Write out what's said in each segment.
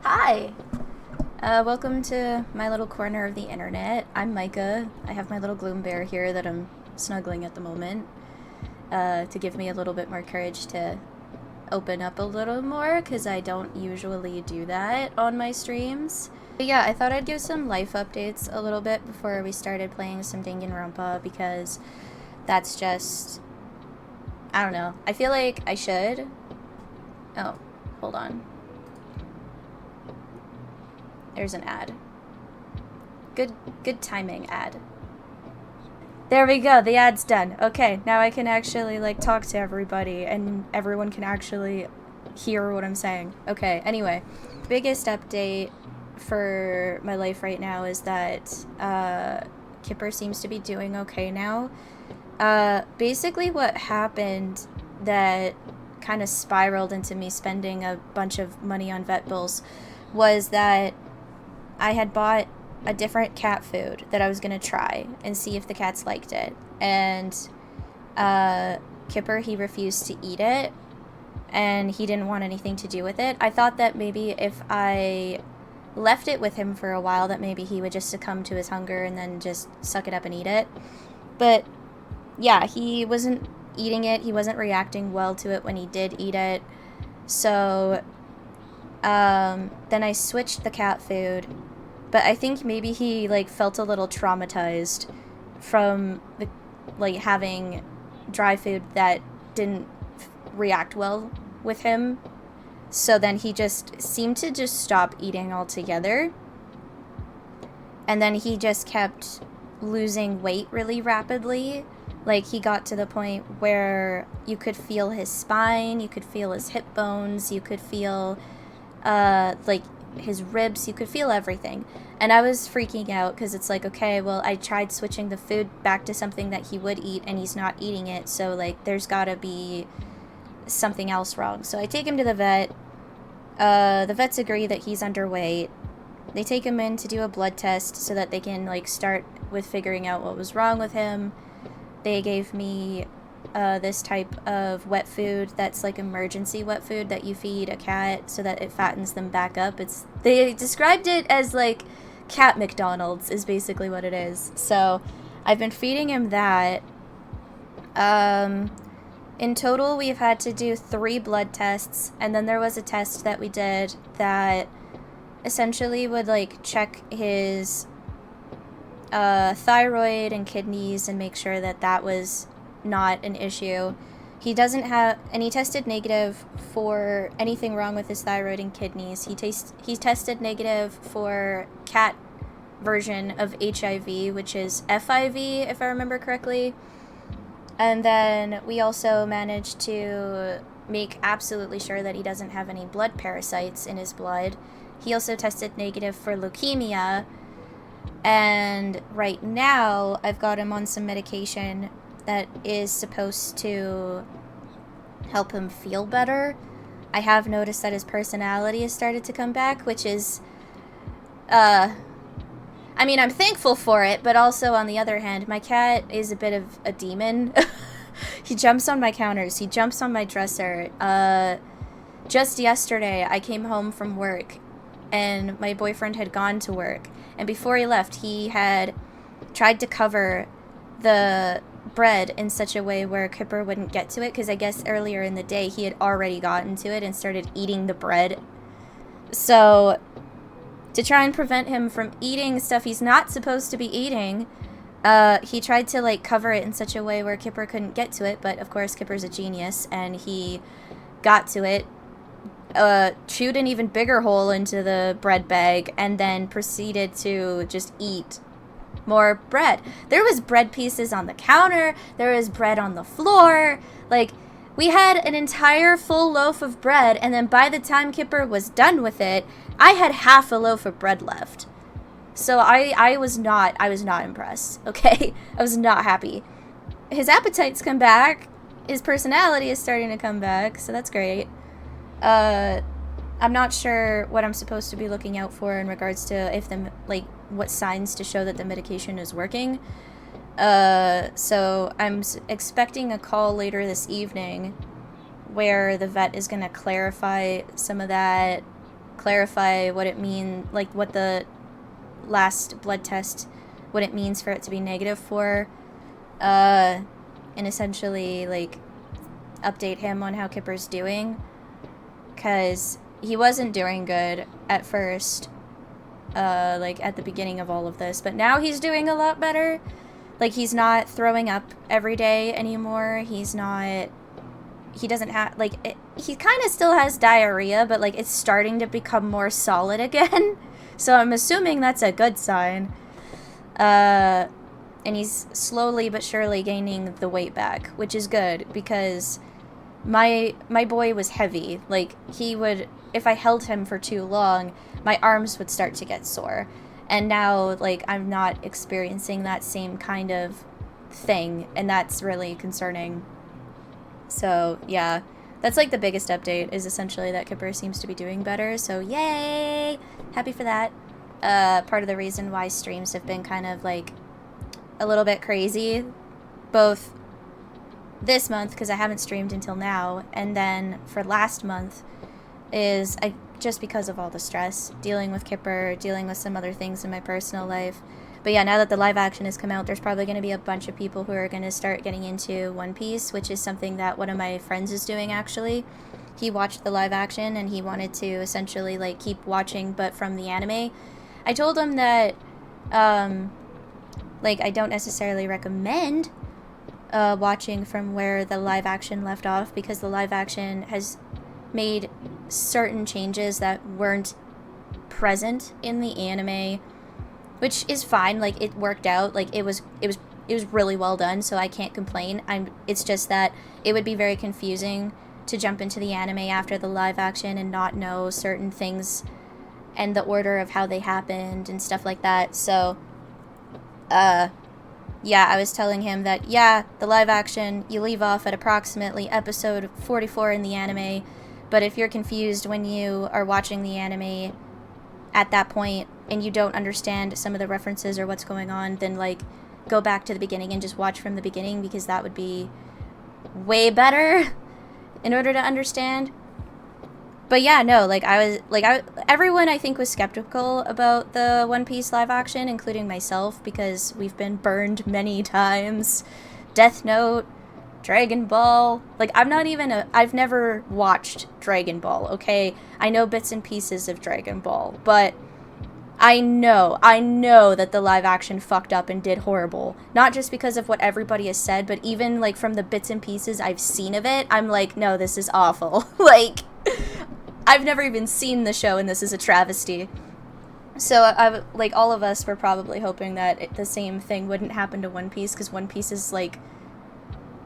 Hi! Welcome to my little corner of the internet. I'm Micah. I have my little gloom bear here that I'm snuggling at the moment to give me a little bit more courage to open up a little more, because I don't usually do that on my streams. But yeah, I thought I'd give some life updates a little bit before we started playing some danganronpa, because that's just... I don't know. I feel like I should. Oh, hold on. There's an ad. Good timing, ad. There we go, the ad's done. Okay, now I can actually, like, talk to everybody, and everyone can actually hear what I'm saying. Okay, anyway. Biggest update for my life right now is that, Kipper seems to be doing okay now. Basically what happened that kind of spiraled into me spending a bunch of money on vet bills was that I had bought a different cat food that I was going to try and see if the cats liked it. And Kipper, he refused to eat it, and he didn't want anything to do with it. I thought that maybe if I left it with him for a while, that maybe he would just succumb to his hunger and then just suck it up and eat it. But yeah, he wasn't eating it. He wasn't reacting well to it when he did eat it. So then I switched the cat food, but I think maybe he, like, felt a little traumatized from, like, having dry food that didn't react well with him. So then he just seemed to just stop eating altogether. And then he just kept losing weight really rapidly. Like, he got to the point where you could feel his spine, you could feel his hip bones, you could feel like his ribs, you could feel everything. And I was freaking out because it's like, okay, well, I tried switching the food back to something that he would eat and he's not eating it, so, like, there's gotta be something else wrong. So I take him to the vet. The vets agree that he's underweight. They take him in to do a blood test so that they can, like, start with figuring out what was wrong with him. They gave me this type of wet food that's like emergency wet food that you feed a cat so that it fattens them back up. They described it as like cat McDonald's is basically what it is. So I've been feeding him that. In total, we've had to do 3 blood tests, and then there was a test that we did that essentially would, like, check his thyroid and kidneys and make sure that that was not an issue. He doesn't have, and he tested negative for anything wrong with his thyroid and kidneys. He tested negative for cat version of HIV, which is FIV, if I remember correctly. And then we also managed to make absolutely sure that he doesn't have any blood parasites in his blood. He also tested negative for leukemia. And right now, I've got him on some medication that is supposed to help him feel better. I have noticed that his personality has started to come back, which is, I mean, I'm thankful for it, but also, on the other hand, my cat is a bit of a demon. He jumps on my counters. He jumps on my dresser. Just yesterday, I came home from work, and my boyfriend had gone to work. And before he left, he had tried to cover the bread in such a way where Kipper wouldn't get to it, because I guess earlier in the day he had already gotten to it and started eating the bread. So, to try and prevent him from eating stuff he's not supposed to be eating, he tried to, like, cover it in such a way where Kipper couldn't get to it, but of course Kipper's a genius, and he got to it, chewed an even bigger hole into the bread bag, and then proceeded to just eat more bread. There was bread pieces on the counter, there was bread on the floor, like, we had an entire full loaf of bread, and then by the time Kipper was done with it, I had half a loaf of bread left. So I was not impressed, okay? I was not happy. His appetite's come back, his personality is starting to come back, so that's great. I'm not sure what I'm supposed to be looking out for in regards to if what signs to show that the medication is working. So I'm expecting a call later this evening where the vet is going to clarify some of that, clarify what it means, like what the last blood test, what it means for it to be negative for, and essentially, like, update him on how Kipper's doing, because he wasn't doing good at first, like, at the beginning of all of this, but now he's doing a lot better. Like, he's not throwing up every day anymore, he doesn't have, like, he kind of still has diarrhea, but, like, it's starting to become more solid again, so I'm assuming that's a good sign. And he's slowly but surely gaining the weight back, which is good, because my boy was heavy. Like, he would, if I held him for too long, my arms would start to get sore. And now, like, I'm not experiencing that same kind of thing, and that's really concerning. So, yeah, that's, like, the biggest update, is essentially that Kipper seems to be doing better, so yay! Happy for that. Part of the reason why streams have been kind of, like, a little bit crazy, both this month, because I haven't streamed until now, and then for last month, is just because of all the stress, dealing with Kipper, dealing with some other things in my personal life. But yeah, now that the live action has come out, there's probably going to be a bunch of people who are going to start getting into One Piece, which is something that one of my friends is doing, actually. He watched the live action, and he wanted to essentially, like, keep watching, but from the anime. I told him that, like, I don't necessarily recommend watching from where the live action left off, because the live action has made certain changes that weren't present in the anime, which is fine. Like, it worked out. Like, it was really well done, so I can't complain. It's just that it would be very confusing to jump into the anime after the live action and not know certain things and the order of how they happened and stuff like that. So, yeah, I was telling him that, yeah, the live action, you leave off at approximately episode 44 in the anime, but if you're confused when you are watching the anime at that point and you don't understand some of the references or what's going on, then, like, go back to the beginning and just watch from the beginning, because that would be way better in order to understand. But yeah, no, like, everyone, I think, was skeptical about the One Piece live action, including myself, because we've been burned many times. Death Note, Dragon Ball. Like, I've never watched Dragon Ball, okay? I know bits and pieces of Dragon Ball, but I know that the live action fucked up and did horrible. Not just because of what everybody has said, but even, like, from the bits and pieces I've seen of it, I'm like, no, this is awful. Like, I've never even seen the show, and this is a travesty. So, like, all of us were probably hoping that the same thing wouldn't happen to One Piece, because One Piece is, like,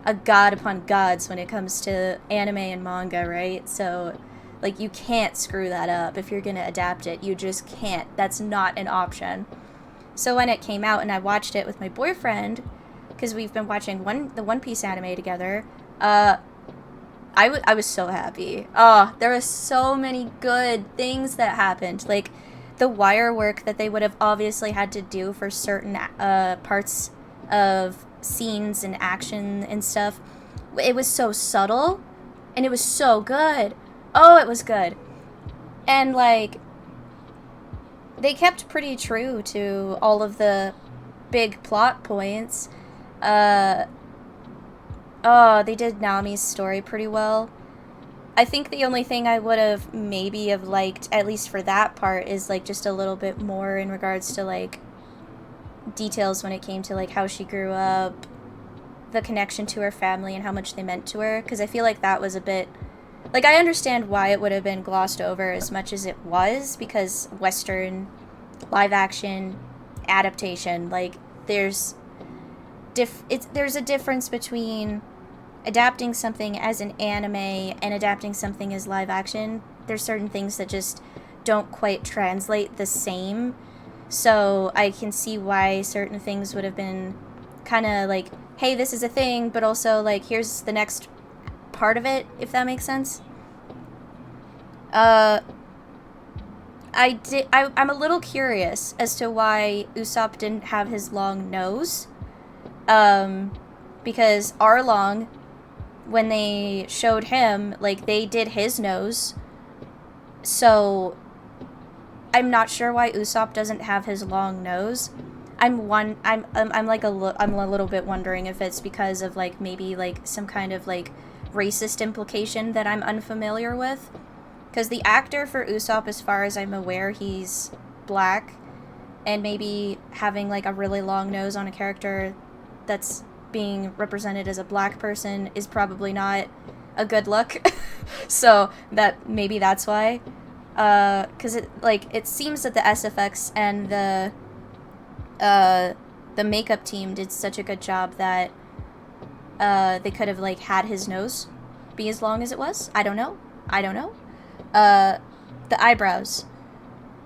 a god upon gods when it comes to anime and manga, right? So, like, you can't screw that up if you're gonna adapt it. You just can't. That's not an option. So when it came out and I watched it with my boyfriend, because we've been watching the One Piece anime together, I was so happy. Oh, there were so many good things that happened. Like, the wire work that they would have obviously had to do for certain parts of scenes and action and stuff. It was so subtle, and it was so good. Oh, it was good. And, like, they kept pretty true to all of the big plot points. Oh, they did Nami's story pretty well. I think the only thing I would have maybe have liked, at least for that part, is, like, just a little bit more in regards to, like, details when it came to, like, how she grew up, the connection to her family, and how much they meant to her, because I feel like that was a bit, like, I understand why it would have been glossed over as much as it was, because Western live action adaptation, like, there's a difference between adapting something as an anime and adapting something as live action. There's certain things that just don't quite translate the same. So I can see why certain things would have been kind of like, hey, this is a thing, but also, like, here's the next part of it, if that makes sense. I'm a little curious as to why Usopp didn't have his long nose. Because Arlong when they showed him, like, they did his nose. So I'm not sure why Usopp doesn't have his long nose. I'm a little bit wondering if it's because of, like, maybe, like, some kind of, like, racist implication that I'm unfamiliar with. Because the actor for Usopp, as far as I'm aware, he's black. And maybe having, like, a really long nose on a character that's being represented as a black person is probably not a good look. So maybe that's why. Because it seems that the SFX and the makeup team did such a good job that they could have, like, had his nose be as long as it was. I don't know. The eyebrows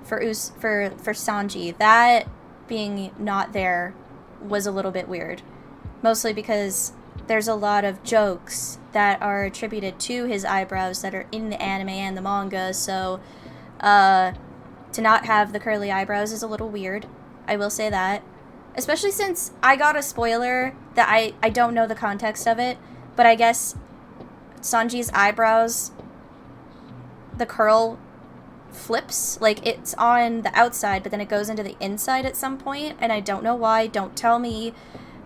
for Sanji, that being not there was a little bit weird. Mostly because there's a lot of jokes that are attributed to his eyebrows that are in the anime and the manga, so to not have the curly eyebrows is a little weird. I will say that. Especially since I got a spoiler that I don't know the context of it, but I guess Sanji's eyebrows, the curl flips. Like, it's on the outside, but then it goes into the inside at some point, and I don't know why. Don't tell me.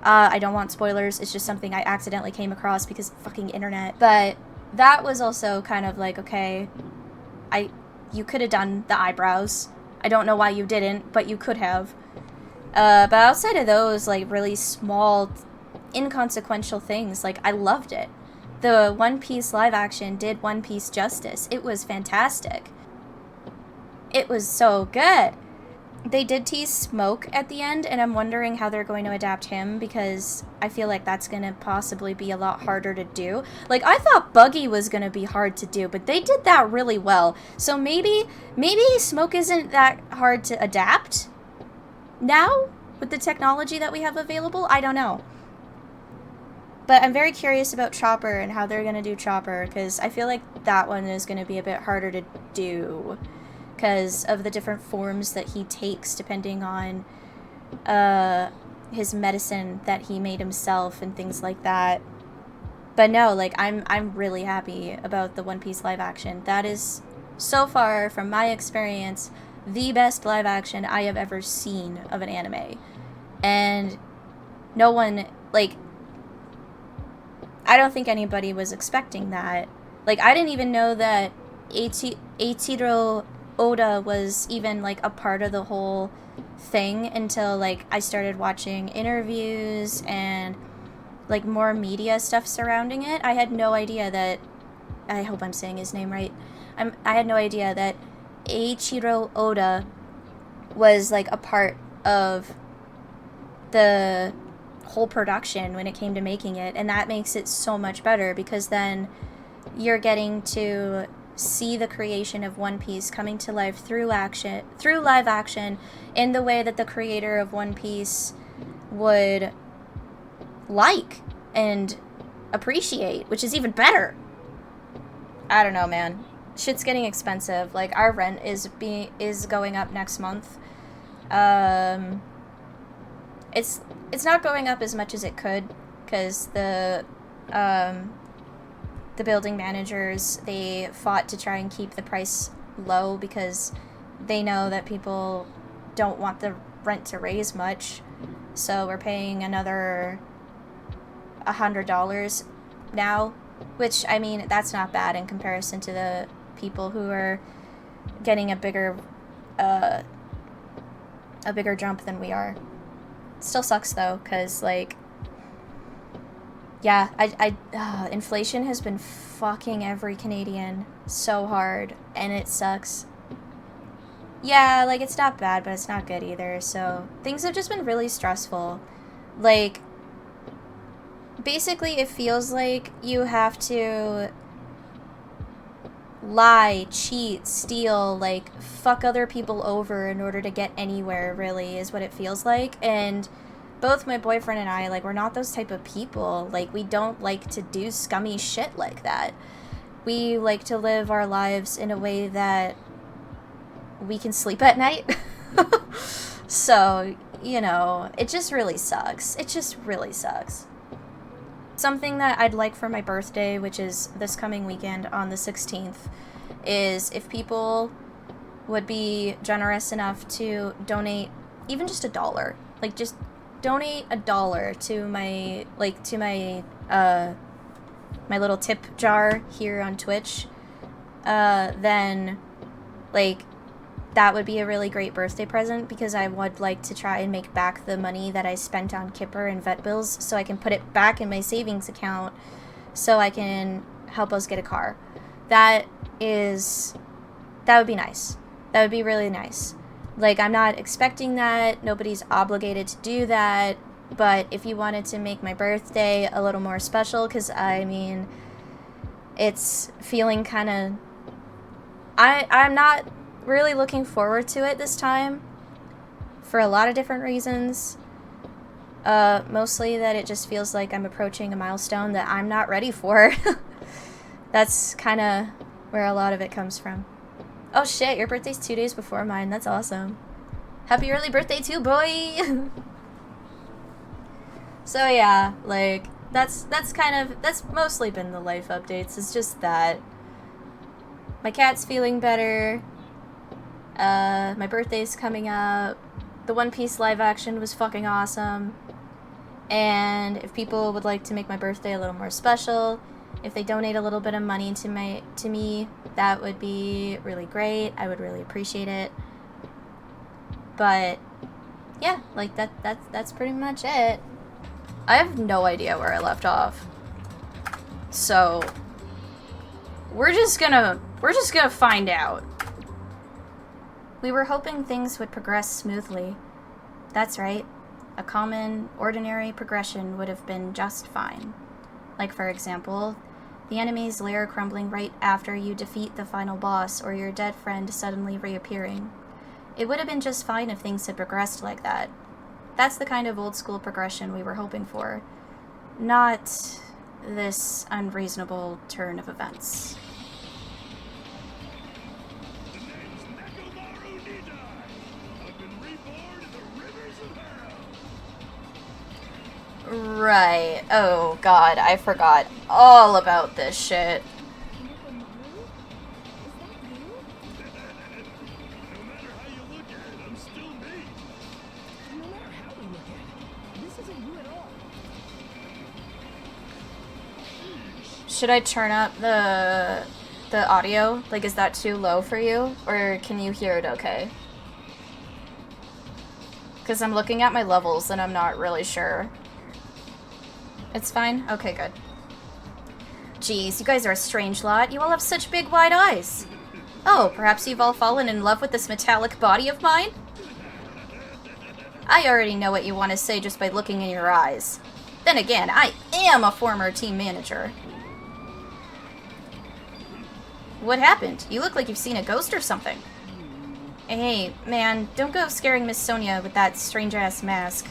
I don't want spoilers. It's just something I accidentally came across because fucking internet. But that was also kind of like, okay, you could have done the eyebrows. I don't know why you didn't, but you could have. But outside of those, like, really small, inconsequential things, like, I loved it. The One Piece live action did One Piece justice. It was fantastic. It was so good. They did tease Smoke at the end, and I'm wondering how they're going to adapt him, because I feel like that's going to possibly be a lot harder to do. Like, I thought Buggy was going to be hard to do, but they did that really well. So maybe Smoke isn't that hard to adapt now with the technology that we have available. I don't know. But I'm very curious about Chopper and how they're going to do Chopper, because I feel like that one is going to be a bit harder to do because of the different forms that he takes depending on his medicine that he made himself and things like that. But no, like, I'm really happy about the One Piece live action. That is, so far, from my experience, the best live action I have ever seen of an anime. And no one, like, I don't think anybody was expecting that. Like, I didn't even know that Eiichiro Oda was even, like, a part of the whole thing until, like, I started watching interviews and, like, more media stuff surrounding it. I had no idea that, I hope I'm saying his name right, I had no idea that Eiichiro Oda was, like, a part of the whole production when it came to making it, and that makes it so much better, because then you're getting to see the creation of One Piece coming to life through live action in the way that the creator of One Piece would like and appreciate, which is even better. I don't know, man. Shit's getting expensive. Like, our rent is going up next month. It's not going up as much as it could, because the building managers, they fought to try and keep the price low because they know that people don't want the rent to raise much. So we're paying another $100 now, which, I mean, that's not bad in comparison to the people who are getting a bigger jump than we are. Still sucks though, because, like, yeah, inflation has been fucking every Canadian so hard, and it sucks. Yeah, like, it's not bad, but it's not good either, so things have just been really stressful. Like, basically, it feels like you have to lie, cheat, steal, like, fuck other people over in order to get anywhere, really, is what it feels like. And both my boyfriend and I, like, we're not those type of people. Like, we don't like to do scummy shit like that. We like to live our lives in a way that we can sleep at night. So, you know, it just really sucks. It just really sucks. Something that I'd like for my birthday, which is this coming weekend on the 16th, is if people would be generous enough to donate even just $1. Like, just donate $1 to my, like, to my, my little tip jar here on Twitch, then, like, that would be a really great birthday present, because I would like to try and make back the money that I spent on Kipper and vet bills, so I can put it back in my savings account so I can help us get a car. That would be nice. That would be really nice. Like, I'm not expecting that. Nobody's obligated to do that. But if you wanted to make my birthday a little more special, because, I mean, it's feeling kind of... I'm not really looking forward to it this time for a lot of different reasons. Mostly that it just feels like I'm approaching a milestone that I'm not ready for. That's kind of where a lot of it comes from. Oh shit, your birthday's 2 days before mine. That's awesome. Happy early birthday too, boy! So yeah, like, that's mostly been the life updates. It's just that my cat's feeling better. My birthday's coming up. The One Piece live action was fucking awesome. And if people would like to make my birthday a little more special, if they donate a little bit of money to me, that would be really great. I would really appreciate it. But yeah, like that's pretty much it. I have no idea where I left off. So we're just gonna find out. We were hoping things would progress smoothly. That's right. A common, ordinary progression would have been just fine. Like, for example, the enemy's lair crumbling right after you defeat the final boss, or your dead friend suddenly reappearing. It would have been just fine if things had progressed like that. That's the kind of old-school progression we were hoping for. Not this unreasonable turn of events. Right. Oh, God, I forgot all about this shit. Should I turn up the audio? Like, is that too low for you? Or can you hear it okay? Because I'm looking at my levels and I'm not really sure. It's fine? Okay, good. Jeez, you guys are a strange lot. You all have such big, wide eyes. Oh, perhaps you've all fallen in love with this metallic body of mine? I already know what you want to say just by looking in your eyes. Then again, I am a former team manager. What happened? You look like you've seen a ghost or something. Hey, man, don't go scaring Miss Sonia with that strange-ass mask.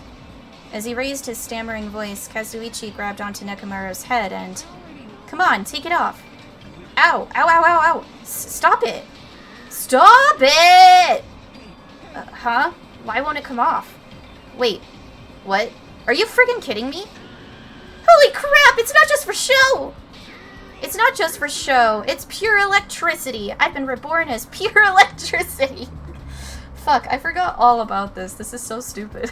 As he raised his stammering voice, Kazuichi grabbed onto Nekomaru's head and... Come on, take it off. Ow! Ow, ow, ow, ow! Stop it! Stop it! Huh? Why won't it come off? Wait, what? Are you friggin' kidding me? Holy crap! It's not just for show! It's not just for show. It's pure electricity. I've been reborn as pure electricity. Fuck, I forgot all about this. This is so stupid.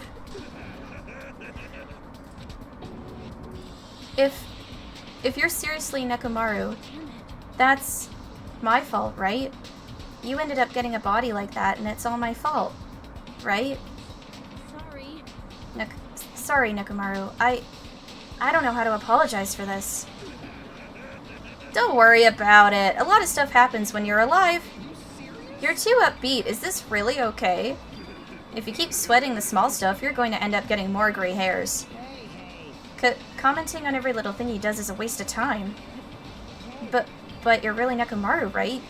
If you're seriously Nekomaru, that's my fault, right? You ended up getting a body like that, and it's all my fault, right? Sorry. Sorry, Nekomaru. I don't know how to apologize for this. Don't worry about it. A lot of stuff happens when you're alive. You're too upbeat. Is this really okay? If you keep sweating the small stuff, you're going to end up getting more gray hairs. Commenting on every little thing he does is a waste of time. But you're really Nekomaru, right?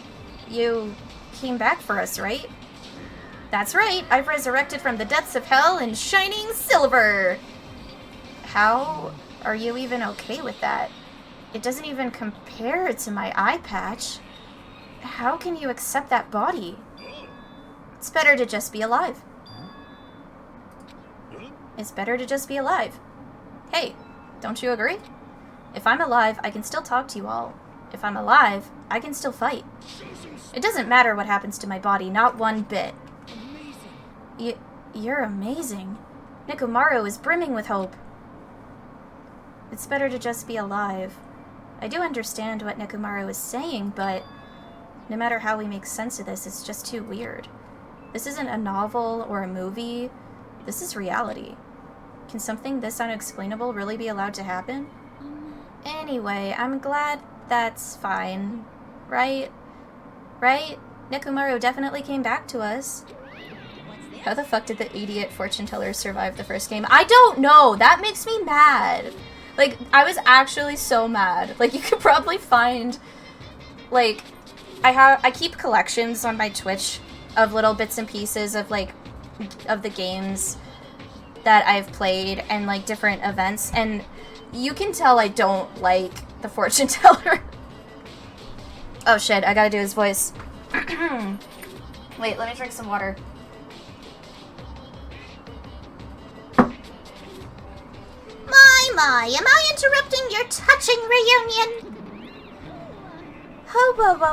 You came back for us, right? That's right. I've resurrected from the depths of hell in shining silver. How are you even okay with that? It doesn't even compare to my eye patch. How can you accept that body? It's better to just be alive. It's better to just be alive. Hey, don't you agree? If I'm alive, I can still talk to you all. If I'm alive, I can still fight. It doesn't matter what happens to my body, not one bit. You're amazing. Nekomaru is brimming with hope. It's better to just be alive. I do understand what Nekomaru is saying, but no matter how we make sense of this, it's just too weird. This isn't a novel or a movie. This is reality. Can something this unexplainable really be allowed to happen? Anyway, I'm glad that's fine. Right? Right? Nekomaru definitely came back to us. How the fuck did the idiot fortune teller survive the first game? I don't know! That makes me mad! Like, I was actually so mad. Like, you could probably find, like, I keep collections on my Twitch of little bits and pieces of, like, of the games that I've played and, like, different events, and you can tell I don't like the fortune teller. Oh shit, I gotta do his voice. Wait, let me drink some water. My, am I interrupting your touching reunion?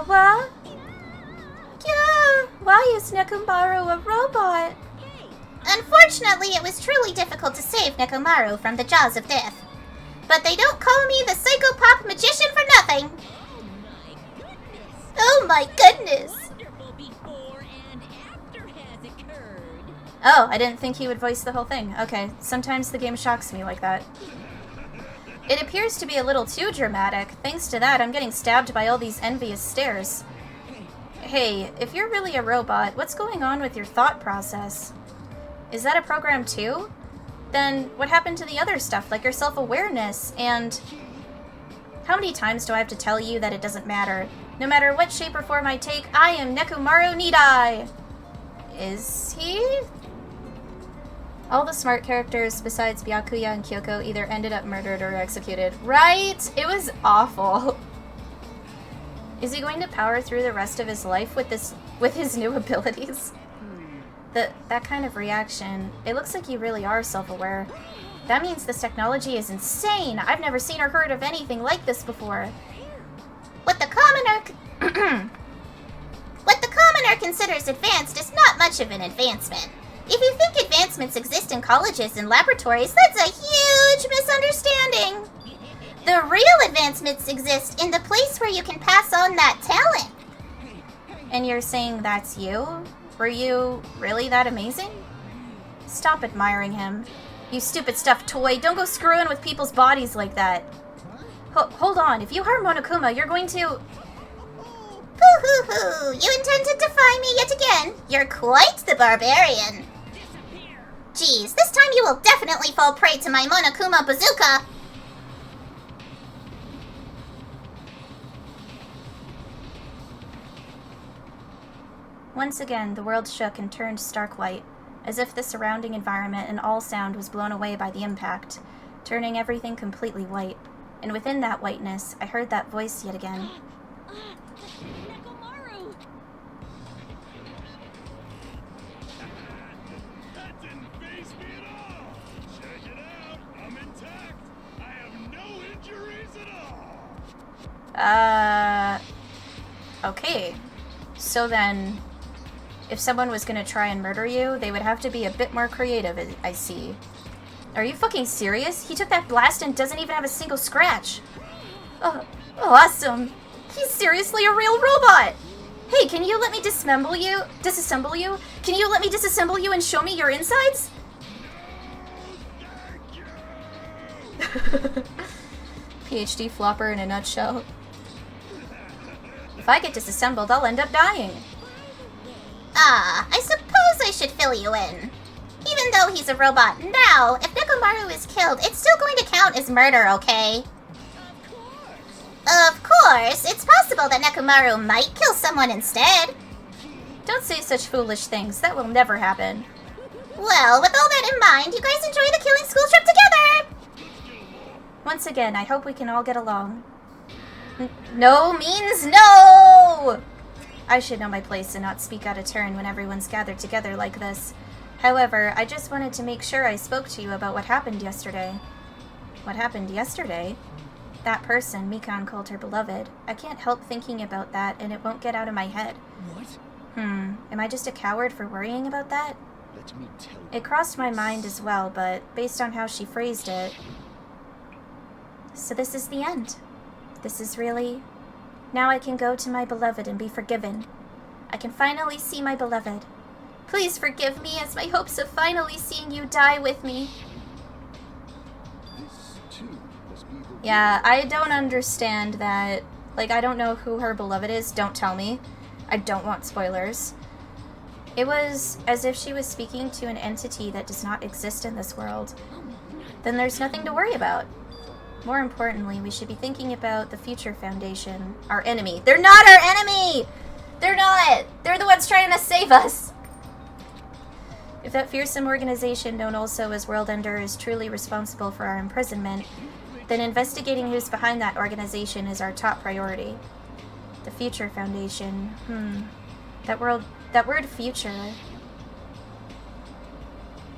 Wah. Yeah, why is Nekomaru a robot? Unfortunately, it was truly difficult to save Nekomaru from the jaws of death. But they don't call me the psychopop magician for nothing. Oh my goodness! Oh, I didn't think he would voice the whole thing. Okay, sometimes the game shocks me like that. It appears to be a little too dramatic. Thanks to that, I'm getting stabbed by all these envious stares. Hey, if you're really a robot, what's going on with your thought process? Is that a program too? Then what happened to the other stuff, like your self-awareness, and... How many times do I have to tell you that it doesn't matter? No matter what shape or form I take, I am Nekomaru Nidai! Is he? All the smart characters besides Byakuya and Kyoko either ended up murdered or executed. Right? It was awful. Is he going to power through the rest of his life with his new abilities? That kind of reaction, it looks like you really are self-aware. That means this technology is insane! I've never seen or heard of anything like this before. What the commoner considers advanced is not much of an advancement. If you think advancements exist in colleges and laboratories, that's a huge misunderstanding. The real advancements exist in the place where you can pass on that talent. And you're saying that's you? Were you really that amazing? Stop admiring him. You stupid stuffed toy, don't go screwing with people's bodies like that. Hold on, if you harm Monokuma, you're going to... Hoo-hoo-hoo, you intend to defy me yet again? You're quite the barbarian. Geez, this time you will definitely fall prey to my Monokuma bazooka. Once again, the world shook and turned stark white, as if the surrounding environment and all sound was blown away by the impact, turning everything completely white. And within that whiteness, I heard that voice yet again. Nekomaru! That didn't faze me at all! Check it out! I'm intact! I have no injuries at all! Okay. So then, if someone was gonna try and murder you, they would have to be a bit more creative, I see. Are you fucking serious? He took that blast and doesn't even have a single scratch. Oh, awesome. He's seriously a real robot. Hey, can you let me disassemble you? Can you let me disassemble you and show me your insides? PhD flopper in a nutshell. If I get disassembled, I'll end up dying. I suppose I should fill you in. Even though he's a robot now, if Nekomaru is killed, it's still going to count as murder, okay? Of course, it's possible that Nekomaru might kill someone instead. Don't say such foolish things. That will never happen. Well, with all that in mind, you guys enjoy the killing school trip together! Once again, I hope we can all get along. No means no! I should know my place and not speak out of turn when everyone's gathered together like this. However, I just wanted to make sure I spoke to you about what happened yesterday. What happened yesterday? that person Mikan called her beloved. I can't help thinking about that, and it won't get out of my head. What? Am I just a coward for worrying about that? Let me tell you. It crossed my mind as well, but based on how she phrased it... So this is the end. This is really... Now I can go to my beloved and be forgiven. I can finally see my beloved. Please forgive me as my hopes of finally seeing you die with me. This, too, must be the Yeah, I don't understand that. Like, I don't know who her beloved is. Don't tell me. I don't want spoilers. It was as if she was speaking to an entity that does not exist in this world. Then there's nothing to worry about. More importantly, we should be thinking about the Future Foundation. Our enemy. They're not our enemy! They're not! They're the ones trying to save us! If that fearsome organization known also as World Ender is truly responsible for our imprisonment, then investigating who's behind that organization is our top priority. The Future Foundation. That word future.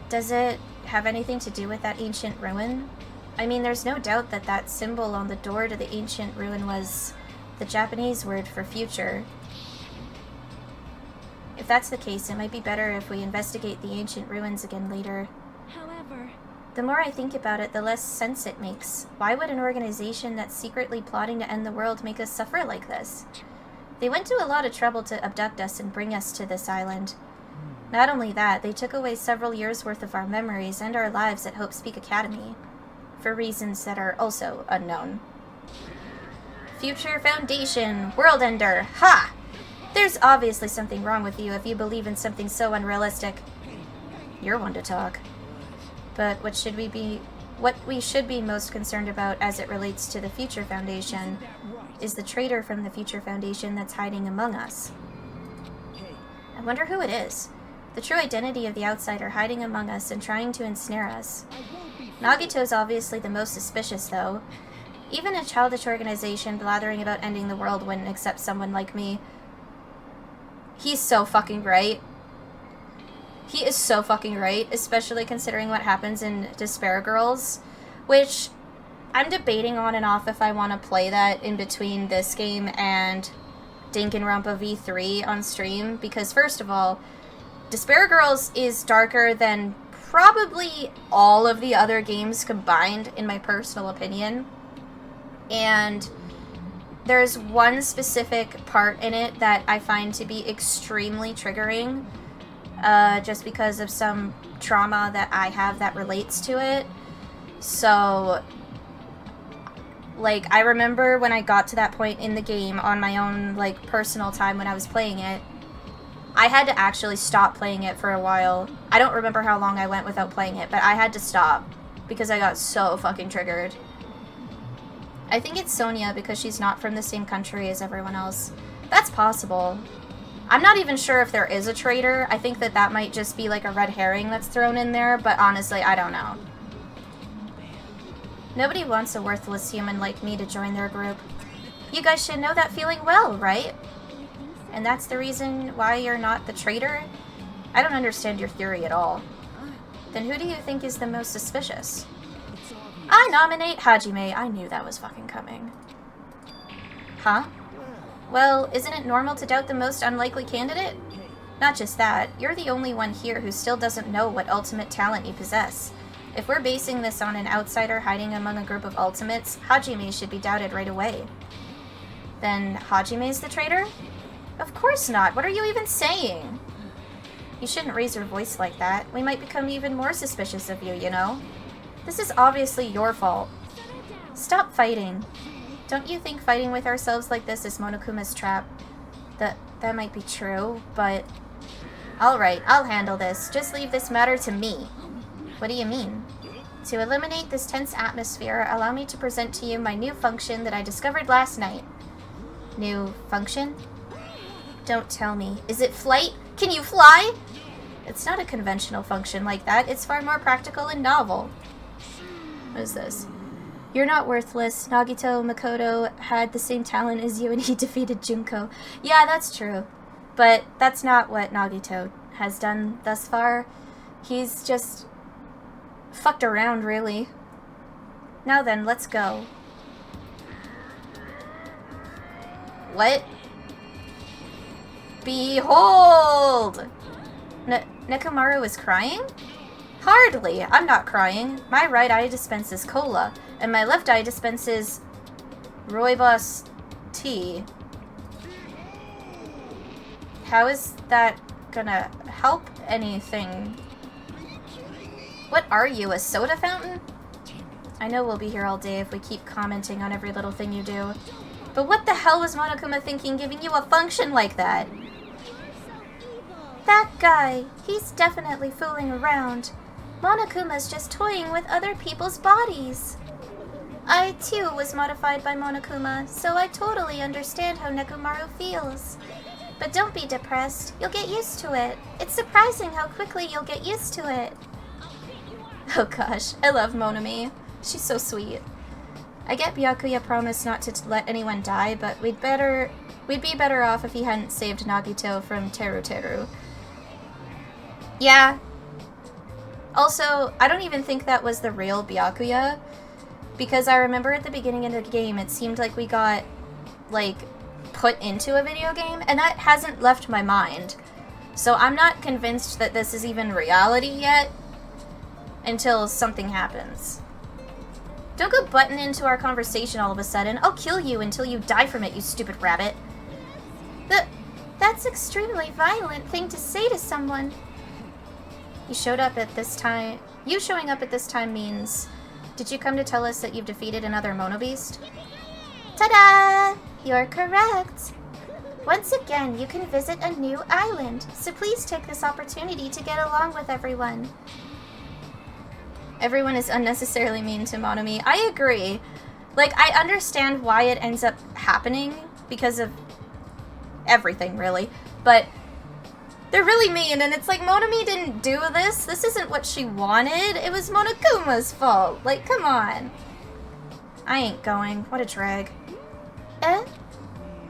Does it have anything to do with that ancient ruin? I mean, there's no doubt that that symbol on the door to the ancient ruin was the Japanese word for future. If that's the case, it might be better if we investigate the ancient ruins again later. However, The more I think about it, the less sense it makes. Why would an organization that's secretly plotting to end the world make us suffer like this? They went to a lot of trouble to abduct us and bring us to this island. Not only that, they took away several years' worth of our memories and our lives at Hope Speak Academy. For reasons that are also unknown. Future Foundation, World Ender, ha! There's obviously something wrong with you if you believe in something so unrealistic. You're one to talk. But what we should be most concerned about as it relates to the Future Foundation is the traitor from the Future Foundation that's hiding among us. I wonder who it is. The true identity of the outsider hiding among us and trying to ensnare us. Nagito's obviously the most suspicious, though. Even a childish organization blathering about ending the world wouldn't accept someone like me. He's so fucking right. He is so fucking right, especially considering what happens in Despair Girls, which I'm debating on and off if I want to play that in between this game and Danganronpa V3 on stream, because first of all, Despair Girls is darker than probably all of the other games combined, in my personal opinion. And there's one specific part in it that I find to be extremely triggering, just because of some trauma that I have that relates to it. So, like, I remember when I got to that point in the game on my own, like, personal time when I was playing it, I had to actually stop playing it for a while. I don't remember how long I went without playing it, but I had to stop because I got so fucking triggered. I think it's Sonia because she's not from the same country as everyone else. That's possible. I'm not even sure if there is a traitor. I think that that might just be like a red herring that's thrown in there, but honestly, I don't know. Nobody wants a worthless human like me to join their group. You guys should know that feeling well, right? And that's the reason why you're not the traitor? I don't understand your theory at all. Then who do you think is the most suspicious? I nominate Hajime. I knew that was fucking coming. Huh? Well, isn't it normal to doubt the most unlikely candidate? Not just that, you're the only one here who still doesn't know what ultimate talent you possess. If we're basing this on an outsider hiding among a group of ultimates, Hajime should be doubted right away. Then Hajime's the traitor? Of course not. What are you even saying? You shouldn't raise your voice like that. We might become even more suspicious of you, you know? This is obviously your fault. Stop fighting. Don't you think fighting with ourselves like this is Monokuma's trap? That might be true, but... Alright, I'll handle this. Just leave this matter to me. What do you mean? To eliminate this tense atmosphere, allow me to present to you my new function that I discovered last night. New function? Don't tell me. Is it flight? Can you fly? It's not a conventional function like that. It's far more practical and novel. What is this? You're not worthless. Nagito Makoto had the same talent as you and he defeated Junko. Yeah, that's true. But that's not what Nagito has done thus far. He's just fucked around, really. Now then, let's go. What? Behold! Nekomaru is crying? Hardly. I'm not crying. My right eye dispenses cola, and my left eye dispenses rooibos tea. How is that gonna help anything? What are you, a soda fountain? I know we'll be here all day if we keep commenting on every little thing you do. But what the hell was Monokuma thinking giving you a function like that? That guy, he's definitely fooling around. Monokuma's just toying with other people's bodies. I, too, was modified by Monokuma, so I totally understand how Nekomaru feels. But don't be depressed. You'll get used to it. It's surprising how quickly you'll get used to it. Oh gosh, I love Monomi. She's so sweet. I get Byakuya promised not to let anyone die, but we'd be better off if he hadn't saved Nagito from Teru Teru. Yeah. Also, I don't even think that was the real Byakuya, because I remember at the beginning of the game it seemed like we got, like, put into a video game, and that hasn't left my mind. So I'm not convinced that this is even reality yet, until something happens. Don't go butting into our conversation all of a sudden. I'll kill you until you die from it, you stupid rabbit. That's extremely violent thing to say to someone. You showing up at this time means... Did you come to tell us that you've defeated another Mono Beast? Ta-da! You're correct. Once again, you can visit a new island, so please take this opportunity to get along with everyone. Everyone is unnecessarily mean to Monomi. I agree. Like, I understand why it ends up happening, because of everything, really. But they're really mean, and it's like, Monomi didn't do this. This isn't what she wanted. It was Monokuma's fault. Like, come on. I ain't going. What a drag.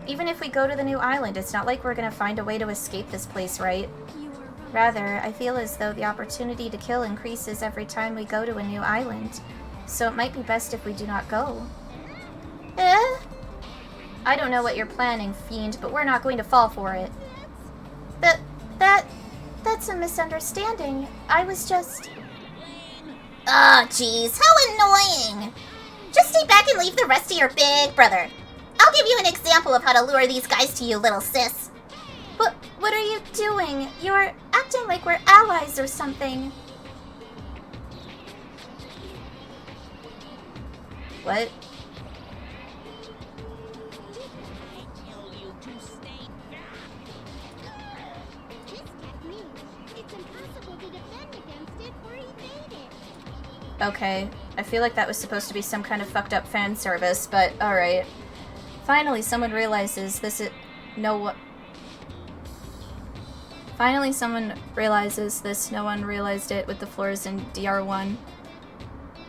Even if we go to the new island, it's not like we're gonna find a way to escape this place, right? Rather, I feel as though the opportunity to kill increases every time we go to a new island. So it might be best if we do not go. I don't know what you're planning, fiend, but we're not going to fall for it. That's a misunderstanding. I was just... Oh, jeez, how annoying! Just stay back and leave the rest to your big brother. I'll give you an example of how to lure these guys to you, little sis. What are you doing? You're acting like we're allies or something. What? Okay, I feel like that was supposed to be some kind of fucked up fan service, but alright. Finally, someone realizes this is... Finally, someone realizes this. No one realized it with the floors in DR1.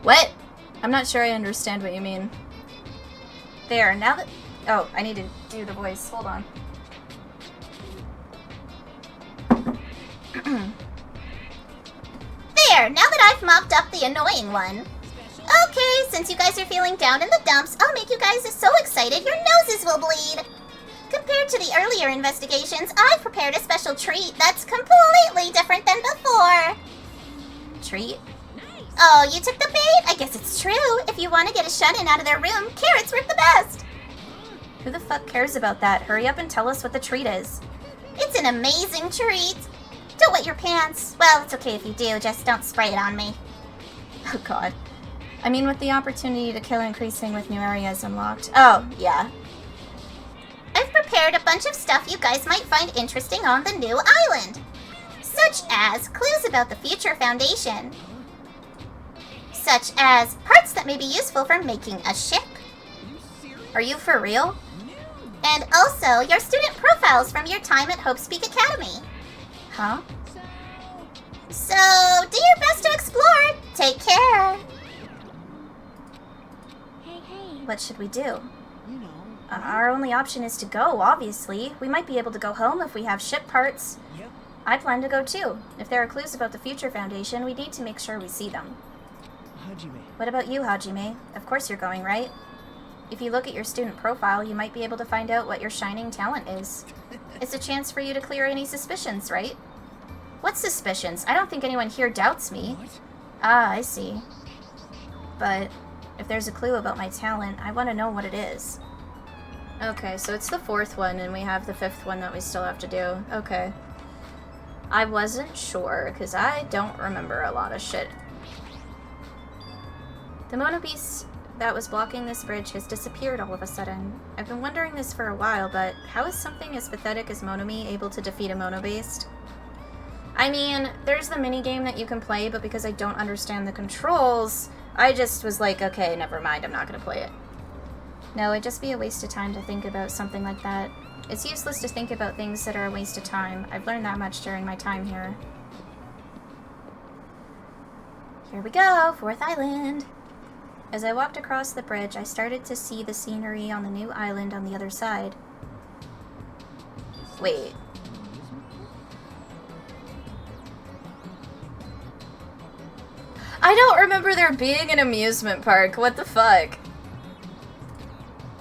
What? I'm not sure I understand what you mean. There, now that... Oh, I need to do the voice. Hold on. There, now that I've mopped up the annoying one. Okay, since you guys are feeling down in the dumps, I'll make you guys so excited your noses will bleed. Compared to the earlier investigations, I've prepared a special treat that's completely different than before. Treat? Oh, you took the bait? I guess it's true. If you want to get a shut-in out of their room, carrots work the best. Who the fuck cares about that? Hurry up and tell us what the treat is. It's an amazing treat. Don't wet your pants. Well, it's okay if you do, just don't spray it on me. Oh god. I mean, with the opportunity to kill increasing with new areas unlocked. Oh, yeah. I've prepared a bunch of stuff you guys might find interesting on the new island. Such as clues about the future foundation. Such as parts that may be useful for making a ship. Are you for real? And also your student profiles from your time at Hope's Peak Academy. Huh? So, do your best to explore. Take care. What should we do? Our only option is to go, obviously. We might be able to go home if we have ship parts. Yep. I plan to go too. If there are clues about the future foundation, we need to make sure we see them. Hajime. What about you, Hajime? Of course you're going, right? If you look at your student profile, you might be able to find out what your shining talent is. It's a chance for you to clear any suspicions, right? What suspicions? I don't think anyone here doubts me. What? Ah, I see. But if there's a clue about my talent, I want to know what it is. Okay, so it's the 4th one, and we have the 5th one that we still have to do. Okay. I wasn't sure, because I don't remember a lot of shit. The Monobeast that was blocking this bridge has disappeared all of a sudden. I've been wondering this for a while, but how is something as pathetic as Monomi able to defeat a Monobeast? I mean, there's the minigame that you can play, but because I don't understand the controls, I just was like, okay, never mind, I'm not gonna play it. No, it'd just be a waste of time to think about something like that. It's useless to think about things that are a waste of time. I've learned that much during my time here. Here we go, 4th island. As I walked across the bridge, I started to see the scenery on the new island on the other side. Wait. I don't remember there being an amusement park. What the fuck?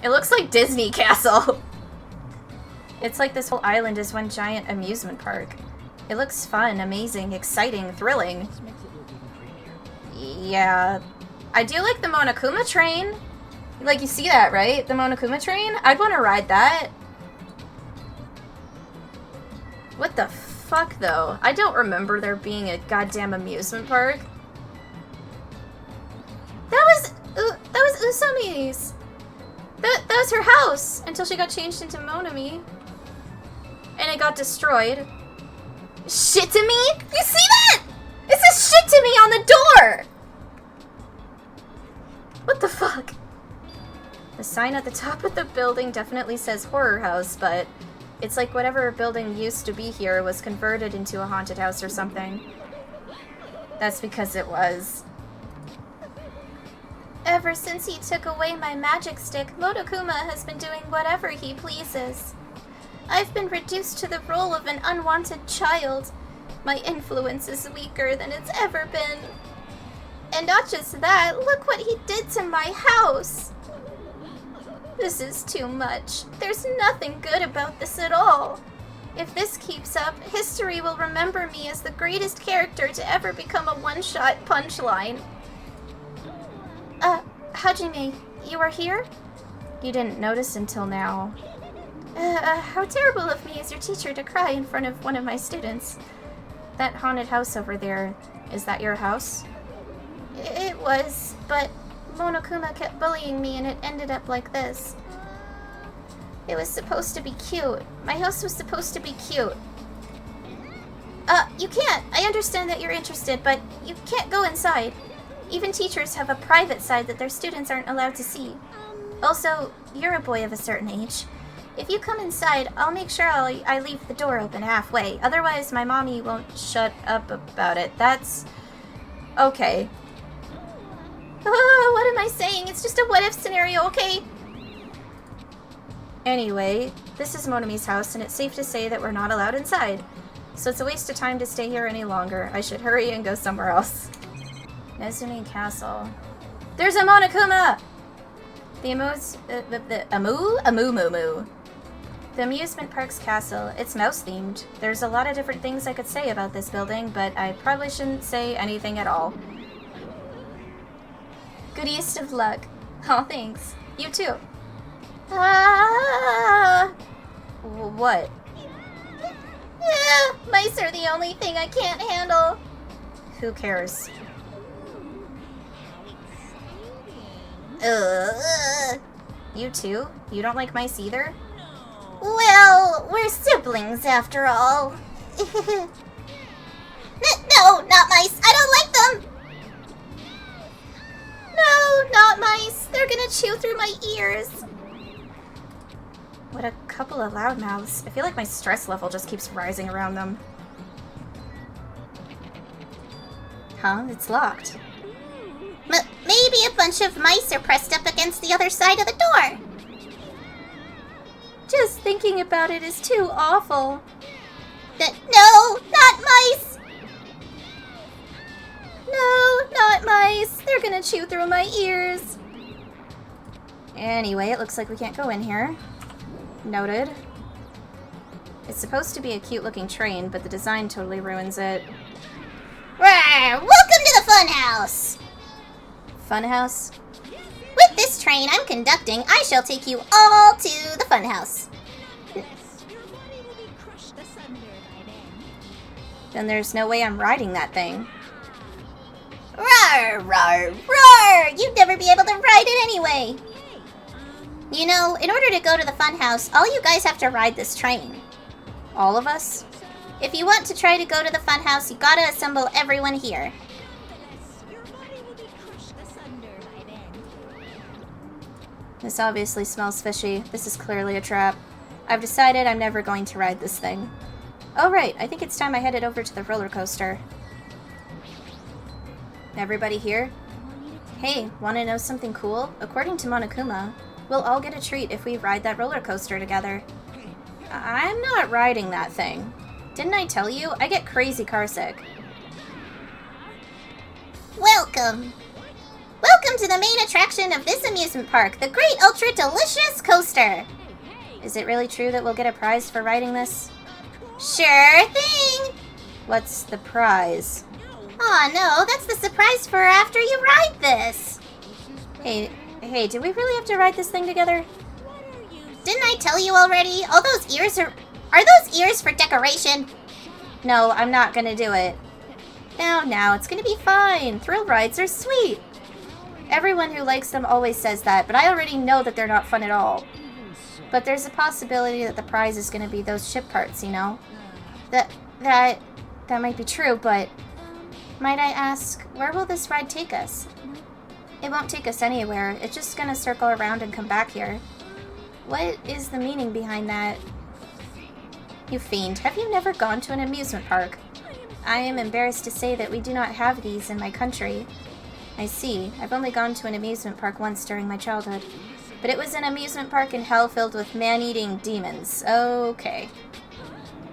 It looks like Disney Castle. It's like this whole island is one giant amusement park. It looks fun, amazing, exciting, thrilling. Yeah. I do like the Monokuma train. Like, you see that, right? The Monokuma train? I'd want to ride that. What the fuck, though? I don't remember there being a goddamn amusement park. That was Usami's. That was her house until she got changed into Monomi. And it got destroyed. Shit to me? You see that? It says shit to me on the door! What the fuck? The sign at the top of the building definitely says horror house, but it's like whatever building used to be here was converted into a haunted house or something. That's because it was. Ever since he took away my magic stick, Monokuma has been doing whatever he pleases. I've been reduced to the role of an unwanted child. My influence is weaker than it's ever been. And not just that, look what he did to my house. This is too much. There's nothing good about this at all. If this keeps up, history will remember me as the greatest character to ever become a one-shot punchline. Hajime, you are here? You didn't notice until now. How terrible of me as your teacher to cry in front of one of my students. That haunted house over there, is that your house? It was, but Monokuma kept bullying me and it ended up like this. It was supposed to be cute. My house was supposed to be cute. You can't. I understand that you're interested, but you can't go inside. Even teachers have a private side that their students aren't allowed to see. Also, you're a boy of a certain age. If you come inside, I'll make sure I leave the door open halfway. Otherwise, my mommy won't shut up about it. That's... okay. What am I saying? It's just a what-if scenario, okay? Anyway, this is Monomi's house, and it's safe to say that we're not allowed inside. So it's a waste of time to stay here any longer. I should hurry and go somewhere else. Nezumi Castle. There's a Monokuma! The amusement park's castle. It's mouse-themed. There's a lot of different things I could say about this building, but I probably shouldn't say anything at all. Goodiest of luck. Oh, thanks. You too. What? Mice are the only thing I can't handle. Who cares? You too? You don't like mice either? Well, we're siblings after all. No, not mice. I don't like them. No, not mice. They're gonna chew through my ears. What a couple of loudmouths. I feel like my stress level just keeps rising around them. Huh? It's locked. Maybe a bunch of mice are pressed up against the other side of the door. Just thinking about it is too awful. No, not mice. No, not mice. They're gonna chew through my ears. Anyway, it looks like we can't go in here. Noted. It's supposed to be a cute-looking train, but the design totally ruins it. Rawr! Welcome to the funhouse! Funhouse? With this train I'm conducting, I shall take you all to the funhouse. Then there's no way I'm riding that thing. Rawr, rawr, rawr! You'd never be able to ride it anyway. You know, in order to go to the funhouse, all you guys have to ride this train. All of us? If you want to try to go to the funhouse, you gotta assemble everyone here. This obviously smells fishy. This is clearly a trap. I've decided I'm never going to ride this thing. Oh right, I think it's time I headed over to the roller coaster. Everybody here? Hey, wanna know something cool? According to Monokuma, we'll all get a treat if we ride that roller coaster together. I'm not riding that thing. Didn't I tell you? I get crazy carsick. Welcome! Welcome to the main attraction of this amusement park, the Great Ultra Delicious Coaster! Is it really true that we'll get a prize for riding this? Sure thing! What's the prize? Aw, no, that's the surprise for after you ride this! Hey, do we really have to ride this thing together? Didn't I tell you already? All those ears are those ears for decoration? No, I'm not gonna do it. Now, it's gonna be fine. Thrill rides are sweet. Everyone who likes them always says that, but I already know that they're not fun at all. But there's a possibility that the prize is gonna be those ship parts, you know? That might be true, but might I ask, where will this ride take us? It won't take us anywhere. It's just gonna circle around and come back here. What is the meaning behind that? You fiend, have you never gone to an amusement park? I am embarrassed to say that we do not have these in my country. I see. I've only gone to an amusement park once during my childhood. But it was an amusement park in hell filled with man-eating demons. Okay.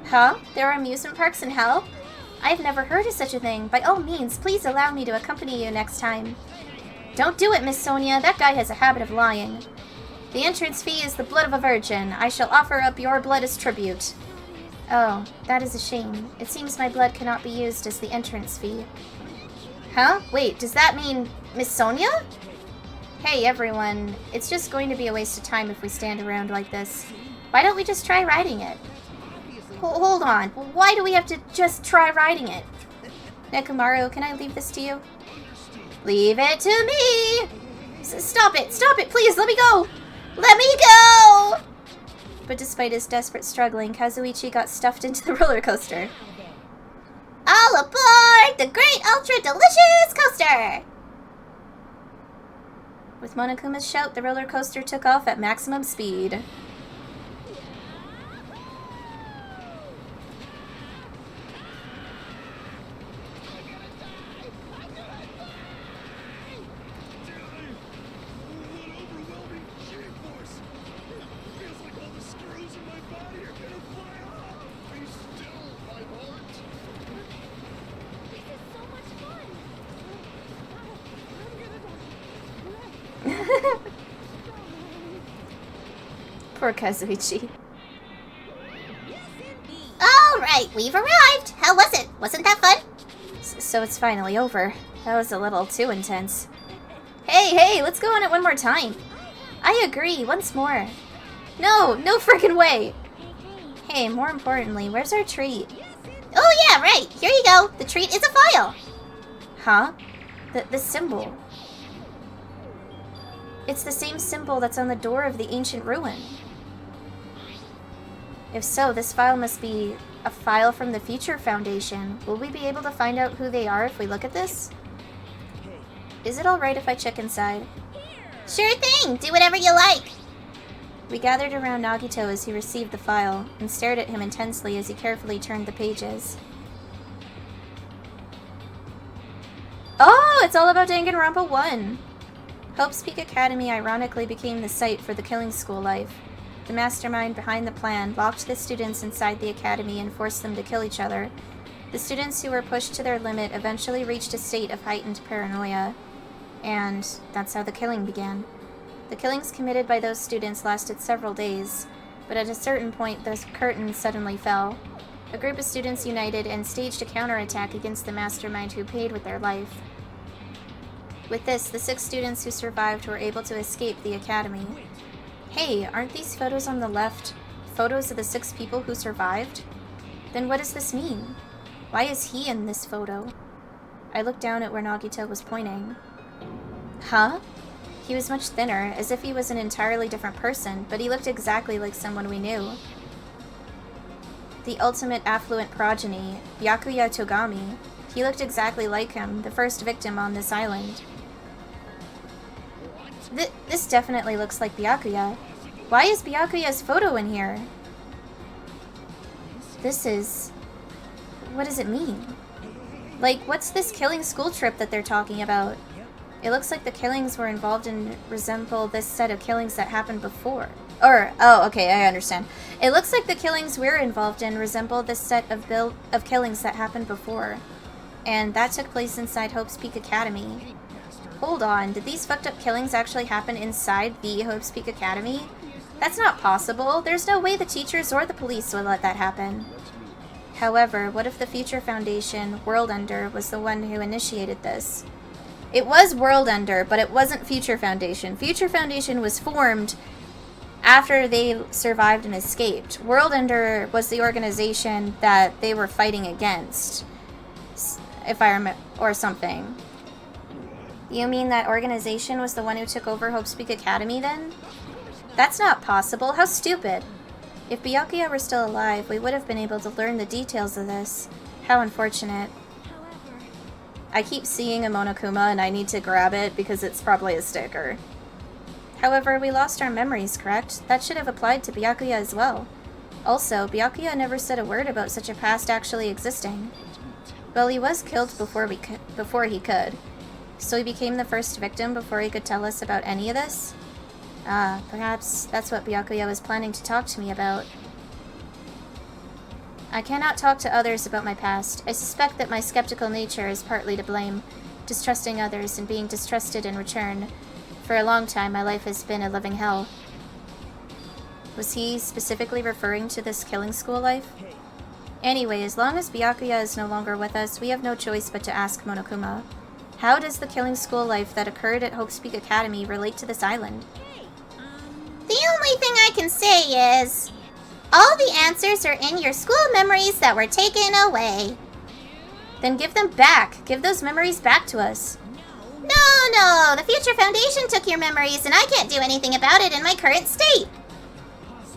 Huh? There are amusement parks in hell? I've never heard of such a thing. By all means, please allow me to accompany you next time. Don't do it, Miss Sonia. That guy has a habit of lying. The entrance fee is the blood of a virgin. I shall offer up your blood as tribute. Oh, that is a shame. It seems my blood cannot be used as the entrance fee. Huh? Wait, does that mean Miss Sonia? Hey, everyone. It's just going to be a waste of time if we stand around like this. Why don't we just try riding it? Hold on. Why do we have to just try riding it? Nekomaru, can I leave this to you? Leave it to me! Stop it, please, let me go! Let me go! But despite his desperate struggling, Kazuichi got stuffed into the roller coaster. All aboard the Great Ultra Delicious Coaster! With Monokuma's shout, the roller coaster took off at maximum speed. Poor Kazuichi. Alright, we've arrived. How was it? Wasn't that fun? So it's finally over. That was a little too intense. Hey, let's go on it one more time. I agree, once more. No freaking way. Hey, more importantly, where's our treat? Oh yeah, right. Here you go. The treat is a file. Huh? The symbol. It's the same symbol that's on the door of the ancient ruin. If so, this file must be a file from the Future Foundation. Will we be able to find out who they are if we look at this? Is it alright if I check inside? Sure thing. Do whatever you like. We gathered around Nagito as he received the file, and stared at him intensely as he carefully turned the pages. Oh, it's all about Danganronpa 1! Hope's Peak Academy ironically became the site for the killing school life. The mastermind behind the plan locked the students inside the academy and forced them to kill each other. The students who were pushed to their limit eventually reached a state of heightened paranoia, and that's how the killing began. The killings committed by those students lasted several days, but at a certain point the curtain suddenly fell. A group of students united and staged a counterattack against the mastermind who paid with their life. With this, the 6 students who survived were able to escape the academy. Hey, aren't these photos on the left photos of the 6 people who survived? Then what does this mean? Why is he in this photo? I looked down at where Nagito was pointing. Huh? He was much thinner, as if he was an entirely different person, but he looked exactly like someone we knew. The ultimate affluent progeny, Byakuya Togami. He looked exactly like him, the first victim on this island. This definitely looks like Byakuya. Why is Byakuya's photo in here? This is... What does it mean? Like, what's this killing school trip that they're talking about? It looks like the killings were involved in resemble this set of killings that happened before. Oh, okay, I understand. It looks like the killings we're involved in resemble this set of killings that happened before. And that took place inside Hope's Peak Academy. Hold on, did these fucked up killings actually happen inside the Hope's Peak Academy? That's not possible. There's no way the teachers or the police would let that happen. However, what if the Future Foundation, World Ender, was the one who initiated this? It was World Ender, but it wasn't Future Foundation. Future Foundation was formed after they survived and escaped. World Ender was the organization that they were fighting against, if I remember, or something. You mean that organization was the one who took over Hope's Peak Academy then? That's not possible. How stupid. If Byakuya were still alive, we would have been able to learn the details of this. How unfortunate. I keep seeing a Monokuma and I need to grab it because it's probably a sticker. However, we lost our memories, correct? That should have applied to Byakuya as well. Also, Byakuya never said a word about such a past actually existing. Well, he was killed before he could. So he became the first victim before he could tell us about any of this? Ah, perhaps that's what Byakuya was planning to talk to me about. I cannot talk to others about my past. I suspect that my skeptical nature is partly to blame, distrusting others and being distrusted in return. For a long time, my life has been a living hell. Was he specifically referring to this killing school life? Anyway, as long as Byakuya is no longer with us, we have no choice but to ask Monokuma. How does the killing school life that occurred at Hope's Peak Academy relate to this island? The only thing I can say is, all the answers are in your school memories that were taken away. Then give them back. Give those memories back to us. No, the Future Foundation took your memories and I can't do anything about it in my current state.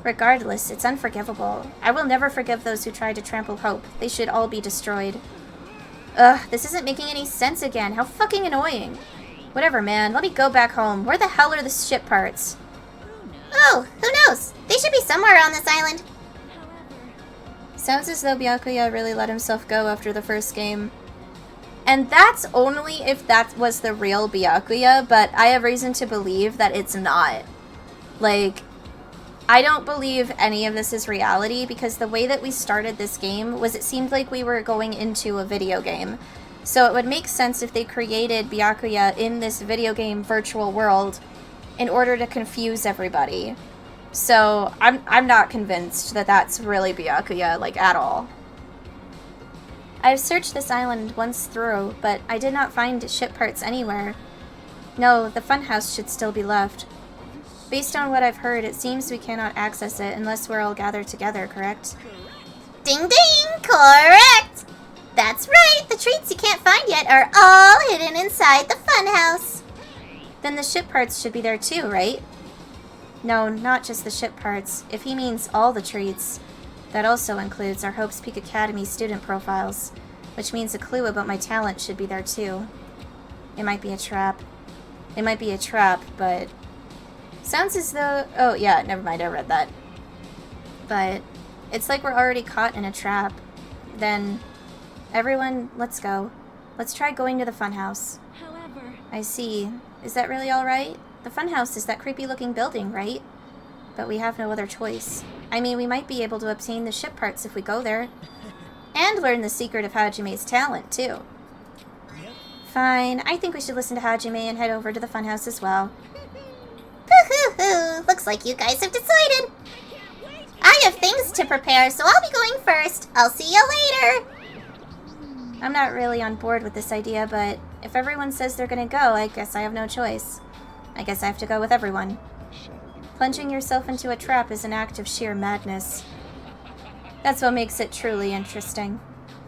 Regardless, it's unforgivable. I will never forgive those who tried to trample Hope. They should all be destroyed. Ugh, this isn't making any sense again. How fucking annoying. Whatever, man. Let me go back home. Where the hell are the ship parts? Oh, who knows? They should be somewhere on this island. Sounds as though Byakuya really let himself go after the first game. And that's only if that was the real Byakuya, but I have reason to believe that it's not. Like, I don't believe any of this is reality because the way that we started this game was it seemed like we were going into a video game. So it would make sense if they created Byakuya in this video game virtual world in order to confuse everybody. So I'm not convinced that that's really Byakuya, like, at all. I've searched this island once through, but I did not find ship parts anywhere. No, the funhouse should still be left. Based on what I've heard, it seems we cannot access it unless we're all gathered together, correct? Ding ding, correct! That's right, the treats you can't find yet are all hidden inside the funhouse. Then the ship parts should be there too, right? No, not just the ship parts. If he means all the treats, that also includes our Hope's Peak Academy student profiles, which means a clue about my talent should be there too. It might be a trap. It might be a trap, but... Sounds as though... Oh, yeah, never mind, I read that. But it's like we're already caught in a trap. Then, everyone, let's go. Let's try going to the funhouse. However, I see. Is that really alright? The funhouse is that creepy-looking building, right? But we have no other choice. I mean, we might be able to obtain the ship parts if we go there. And learn the secret of Hajime's talent, too. Fine, I think we should listen to Hajime and head over to the funhouse as well. Woohoo! Looks like you guys have decided. I have things to prepare, so I'll be going first. I'll see you later. I'm not really on board with this idea, but if everyone says they're gonna go, I guess I have no choice. I guess I have to go with everyone. Plunging yourself into a trap is an act of sheer madness. That's what makes it truly interesting.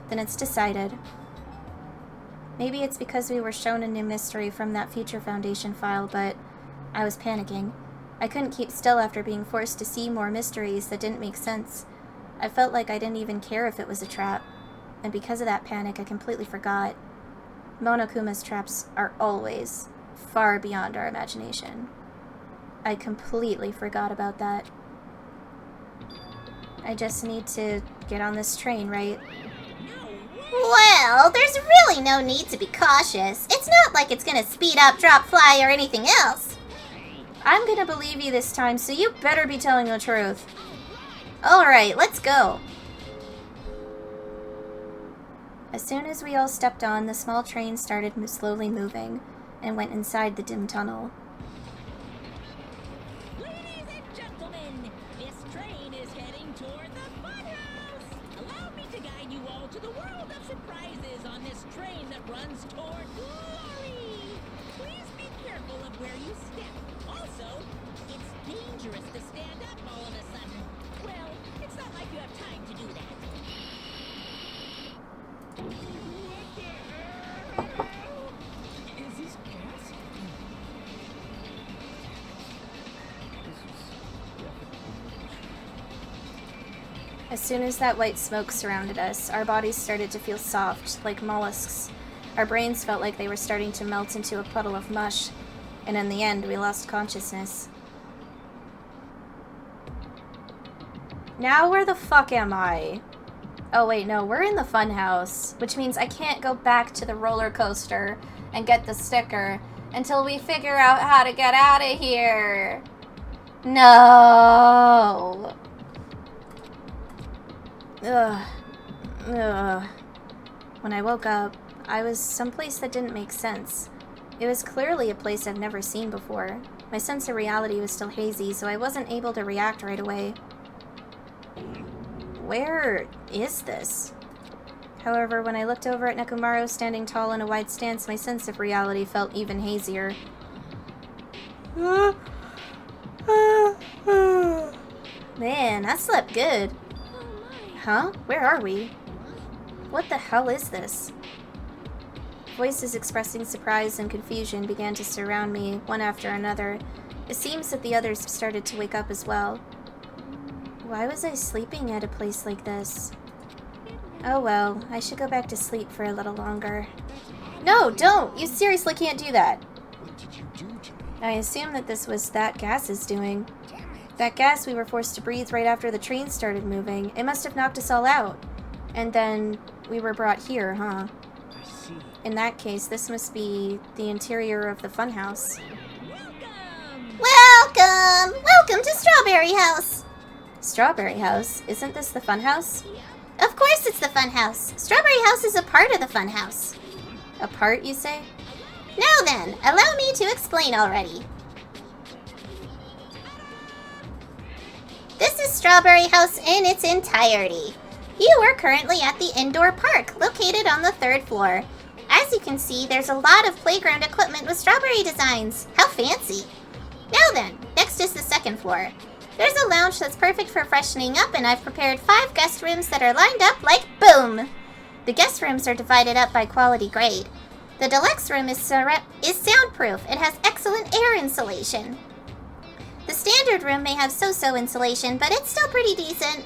Then it's decided. Maybe it's because we were shown a new mystery from that Future Foundation file, but I was panicking. I couldn't keep still after being forced to see more mysteries that didn't make sense. I felt like I didn't even care if it was a trap. And because of that panic, I completely forgot. Monokuma's traps are always far beyond our imagination. I completely forgot about that. I just need to get on this train, right? Well, there's really no need to be cautious. It's not like it's gonna speed up, drop, fly, or anything else. I'm gonna believe you this time, so you better be telling the truth. Alright, let's go. As soon as we all stepped on, the small train started slowly moving and went inside the dim tunnel. Ladies and gentlemen, this train is heading toward the funhouse. Allow me to guide you all to the world of surprises on this train that runs toward glory. Please be careful of where you step. Also, it's dangerous to stand up all of a sudden. Well, it's not like you have time to do that. Is this gas? As soon as that white smoke surrounded us, our bodies started to feel soft, like mollusks. Our brains felt like they were starting to melt into a puddle of mush, and in the end, we lost consciousness. Now where the fuck am I? Oh wait, no, we're in the funhouse, which means I can't go back to the roller coaster and get the sticker until we figure out how to get out of here. No. Ugh. Ugh. When I woke up, I was someplace that didn't make sense. It was clearly a place I've never seen before. My sense of reality was still hazy, so I wasn't able to react right away. Where is this? However, when I looked over at Nekomaru standing tall in a wide stance, my sense of reality felt even hazier. Man, I slept good. Huh? Where are we? What the hell is this? Voices expressing surprise and confusion began to surround me, one after another. It seems that the others started to wake up as well. Why was I sleeping at a place like this? Oh well, I should go back to sleep for a little longer. No, don't! You seriously can't do that! What did you do to me? I assume that this was that gas's doing. That gas we were forced to breathe right after the train started moving. It must have knocked us all out. And then we were brought here, huh? I see. In that case, this must be the interior of the funhouse. Welcome! Welcome to Strawberry House! Strawberry House? Isn't this the funhouse? Of course it's the Funhouse. Strawberry House is a part of the Funhouse. A part, you say? Now then, allow me to explain already. This is Strawberry House in its entirety. You are currently at the indoor park, located on the 3rd floor. As you can see, there's a lot of playground equipment with strawberry designs. How fancy! Now then, next is the 2nd floor. There's a lounge that's perfect for freshening up, and I've prepared 5 guest rooms that are lined up like boom! The guest rooms are divided up by quality grade. The deluxe room is soundproof. It has excellent air insulation. The standard room may have so-so insulation, but it's still pretty decent.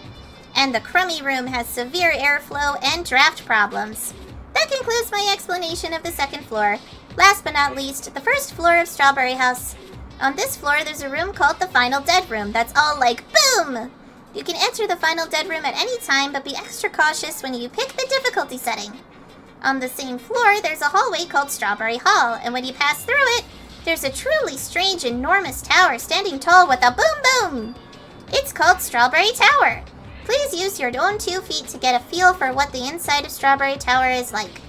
And the crummy room has severe airflow and draft problems. That concludes my explanation of the 2nd floor. Last but not least, the 1st floor of Strawberry House. On this floor, there's a room called the Final Dead Room that's all like boom! You can enter the Final Dead Room at any time, but be extra cautious when you pick the difficulty setting. On the same floor, there's a hallway called Strawberry Hall, and when you pass through it, there's a truly strange, enormous tower standing tall with a boom boom! It's called Strawberry Tower. Please use your own 2 feet to get a feel for what the inside of Strawberry Tower is like.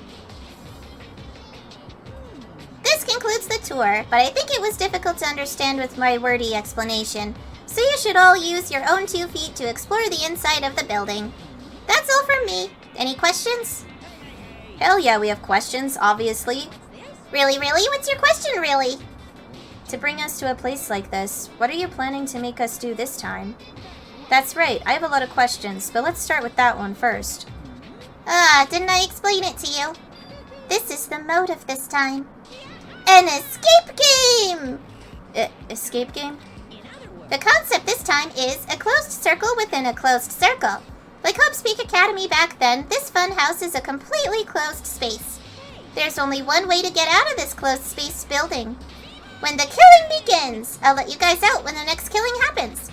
This concludes the tour, but I think it was difficult to understand with my wordy explanation, so you should all use your own 2 feet to explore the inside of the building. That's all from me. Any questions? Hell yeah, we have questions, obviously. Really? What's your question, really? To bring us to a place like this, what are you planning to make us do this time? That's right, I have a lot of questions, but let's start with that one first. Didn't I explain it to you? This is the motive this time. An escape game! Escape game? The concept this time is a closed circle within a closed circle. Like Hopespeak Academy back then, this fun house is a completely closed space. There's only one way to get out of this closed space building. When the killing begins, I'll let you guys out when the next killing happens.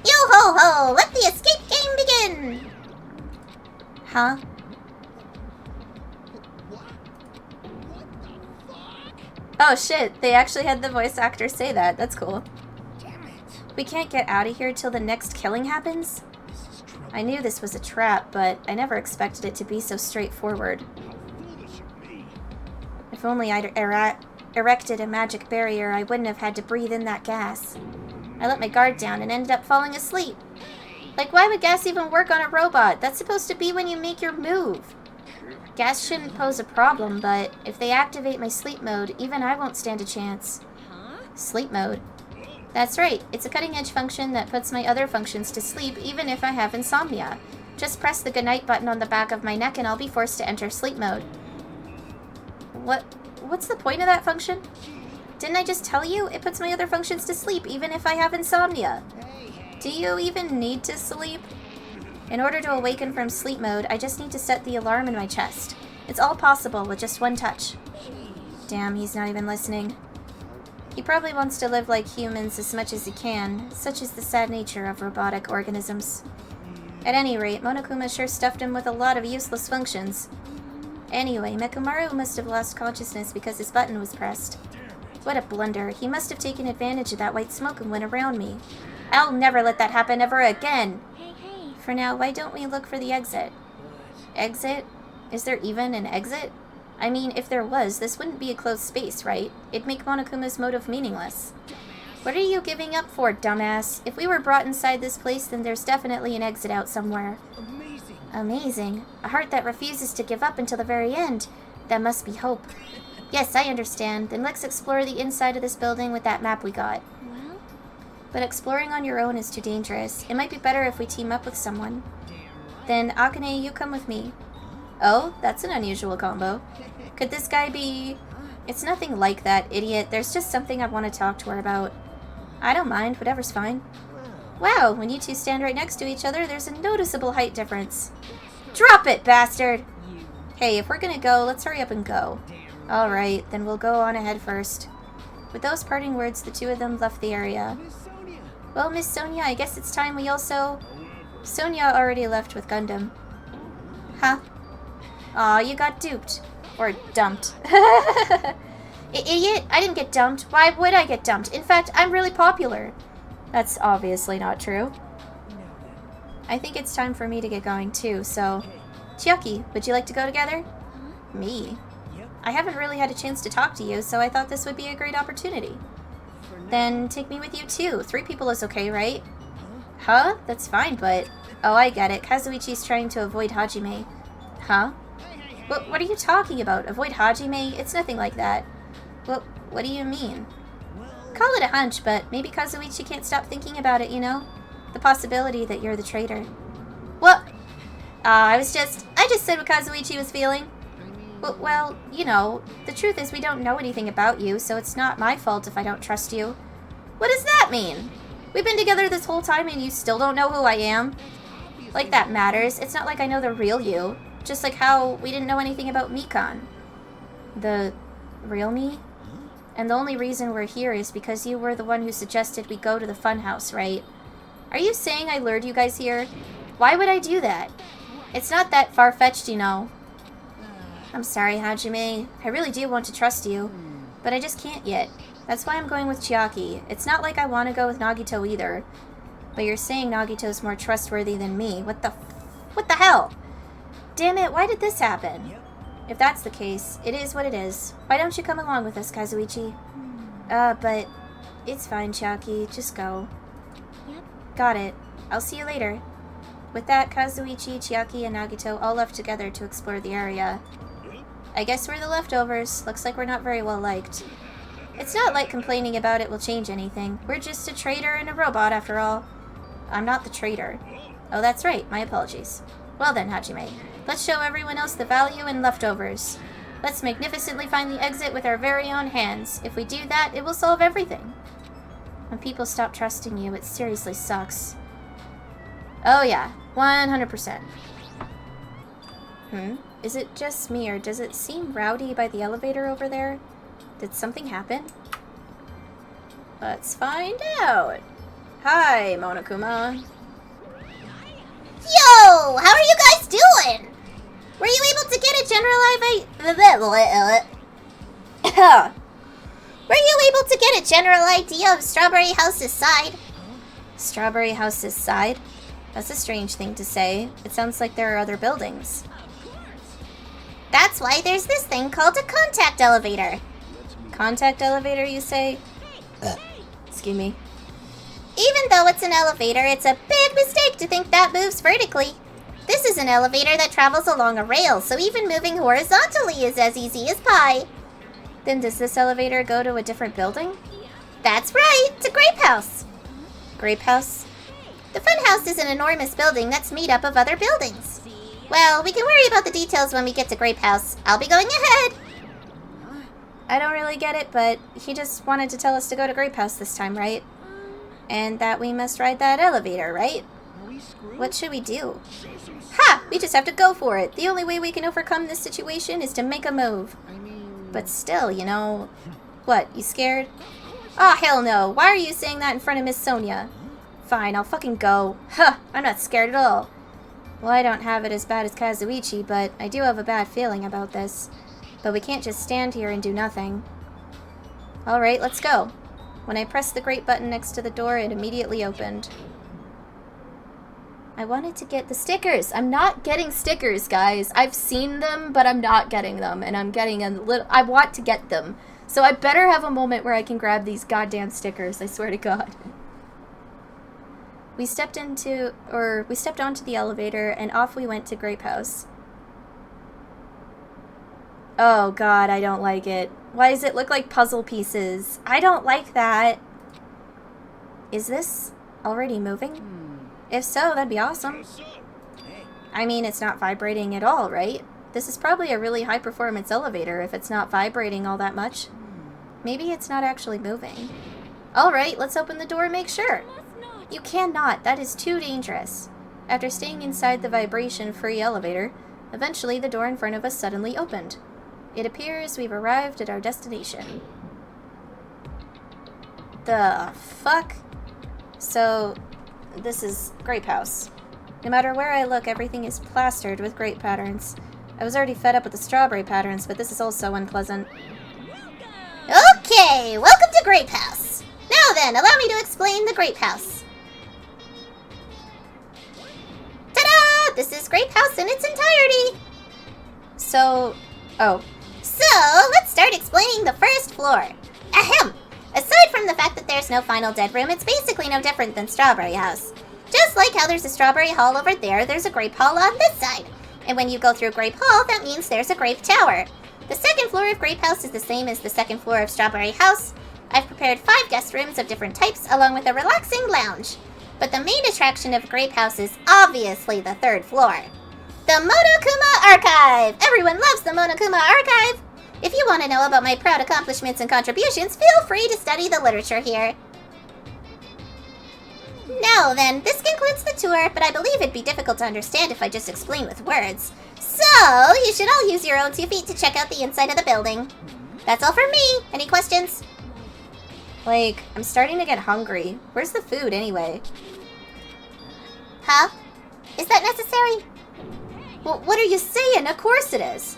Yo ho ho, let the escape game begin! Huh? Oh shit, they actually had the voice actor say that. That's cool. Damn it. We can't get out of here till the next killing happens? I knew this was a trap, but I never expected it to be so straightforward. How foolish of me. If only I'd erected a magic barrier, I wouldn't have had to breathe in that gas. I let my guard down and ended up falling asleep. Like, why would gas even work on a robot? That's supposed to be when you make your move. Gas shouldn't pose a problem, but if they activate my sleep mode, even I won't stand a chance. Sleep mode? That's right, it's a cutting-edge function that puts my other functions to sleep even if I have insomnia. Just press the goodnight button on the back of my neck and I'll be forced to enter sleep mode. What's the point of that function? Didn't I just tell you? It puts my other functions to sleep even if I have insomnia. Do you even need to sleep? In order to awaken from sleep mode, I just need to set the alarm in my chest. It's all possible with just one touch. Damn, he's not even listening. He probably wants to live like humans as much as he can, such is the sad nature of robotic organisms. At any rate, Monokuma sure stuffed him with a lot of useless functions. Anyway, Mekamaru must have lost consciousness because his button was pressed. What a blunder. He must have taken advantage of that white smoke and went around me. I'll never let that happen ever again. Hey. For now, why don't we look for the exit? Exit? Is there even an exit? I mean, if there was, this wouldn't be a closed space, right? It'd make Monokuma's motive meaningless. What are you giving up for, dumbass? If we were brought inside this place, then there's definitely an exit out somewhere. Amazing. Amazing. A heart that refuses to give up until the very end. That must be hope. Yes, I understand. Then let's explore the inside of this building with that map we got. Well, But exploring on your own is too dangerous. It might be better if we team up with someone. Then, Akane, you come with me. Oh, that's an unusual combo. Could this guy be... It's nothing like that, idiot. There's just something I want to talk to her about. I don't mind. Whatever's fine. Wow, when you two stand right next to each other, there's a noticeable height difference. Drop it, bastard! Hey, if we're gonna go, let's hurry up and go. Alright, then we'll go on ahead first. With those parting words, the two of them left the area. Miss Sonia. Well, Miss Sonia, I guess it's time we also... Sonia already left with Gundam. Huh? Aw, you got duped. Or dumped. Idiot, I didn't get dumped. Why would I get dumped? In fact, I'm really popular. That's obviously not true. I think it's time for me to get going too, so... Chiaki, would you like to go together? Me? I haven't really had a chance to talk to you, so I thought this would be a great opportunity. Then take me with you too. 3 people is okay, right? Huh? That's fine, but... Oh, I get it. Kazuichi's trying to avoid Hajime. Huh? What are you talking about? Avoid Hajime? It's nothing like that. What do you mean? Call it a hunch, but maybe Kazuichi can't stop thinking about it, you know? The possibility that you're the traitor. What? I just said what Kazuichi was feeling. Well, you know, the truth is we don't know anything about you, so it's not my fault if I don't trust you. What does that mean? We've been together this whole time and you still don't know who I am? Like that matters. It's not like I know the real you. Just like how we didn't know anything about Mikan. The real me? And the only reason we're here is because you were the one who suggested we go to the funhouse, right? Are you saying I lured you guys here? Why would I do that? It's not that far-fetched, you know. I'm sorry, Hajime. I really do want to trust you, but I just can't yet. That's why I'm going with Chiaki. It's not like I want to go with Nagito either. But you're saying Nagito's more trustworthy than me. What the hell? Damn it, why did this happen? If that's the case, it is what it is. Why don't you come along with us, Kazuichi? But it's fine, Chiaki. Just go. Yep. Got it. I'll see you later. With that, Kazuichi, Chiaki, and Nagito all left together to explore the area. I guess we're the leftovers. Looks like we're not very well liked. It's not like complaining about it will change anything. We're just a traitor and a robot, after all. I'm not the traitor. Oh, that's right. My apologies. Well then, Hajime. Let's show everyone else the value in leftovers. Let's magnificently find the exit with our very own hands. If we do that, it will solve everything. When people stop trusting you, it seriously sucks. Oh yeah, 100%. Is it just me, or does it seem rowdy by the elevator over there? Did something happen? Let's find out. Hi, Monokuma. Yo! How are you guys doing? Were you able to get a general idea of Strawberry House's side? Strawberry House's side? That's a strange thing to say. It sounds like there are other buildings. That's why there's this thing called a contact elevator. Contact elevator, you say? Excuse me. Even though it's an elevator, it's a big mistake to think that moves vertically. This is an elevator that travels along a rail, so even moving horizontally is as easy as pie. Then does this elevator go to a different building? That's right, to Grape House. Grape House? The Fun House is an enormous building that's made up of other buildings. Well, we can worry about the details when we get to Grape House. I'll be going ahead. I don't really get it, but he just wanted to tell us to go to Grape House this time, right? And that we must ride that elevator, right? What should we do? Ha! We just have to go for it. The only way we can overcome this situation is to make a move. But still, you know... What, you scared? Aw, hell no. Why are you saying that in front of Miss Sonia? Fine, I'll fucking go. Huh, I'm not scared at all. Well, I don't have it as bad as Kazuichi, but I do have a bad feeling about this. But we can't just stand here and do nothing. Alright, let's go. When I pressed the grate button next to the door, it immediately opened. I wanted to get the stickers. I'm not getting stickers, guys. I've seen them, but I'm not getting them. And I'm getting a little... I want to get them. So I better have a moment where I can grab these goddamn stickers, I swear to God. We stepped onto the elevator, and off we went to Grape House. Oh god, I don't like it. Why does it look like puzzle pieces? I don't like that. Is this already moving? If so, that'd be awesome. I mean, it's not vibrating at all, right? This is probably a really high-performance elevator if it's not vibrating all that much. Maybe it's not actually moving. Alright, let's open the door and make sure. You cannot. That is too dangerous. After staying inside the vibration-free elevator, eventually the door in front of us suddenly opened. It appears we've arrived at our destination. The fuck? So, this is Grape House. No matter where I look, everything is plastered with grape patterns. I was already fed up with the strawberry patterns, but this is also unpleasant. Okay, welcome to Grape House. Now then, allow me to explain the Grape House. Ta-da! This is Grape House in its entirety. So, So, let's start explaining the first floor. Ahem! Aside from the fact that there's no final dead room, it's basically no different than Strawberry House. Just like how there's a Strawberry Hall over there, there's a Grape Hall on this side. And when you go through Grape Hall, that means there's a Grape Tower. The second floor of Grape House is the same as the second floor of Strawberry House. I've prepared 5 guest rooms of different types, along with a relaxing lounge. But the main attraction of Grape House is obviously the third floor. The Monokuma Archive! Everyone loves the Monokuma Archive! If you want to know about my proud accomplishments and contributions, feel free to study the literature here. Now then, this concludes the tour, but I believe it'd be difficult to understand if I just explain with words. So, you should all use your own 2 feet to check out the inside of the building. That's all from me. Any questions? like, I'm starting to get hungry. Where's the food, anyway? Huh? Is that necessary? Well, what are you saying? Of course it is.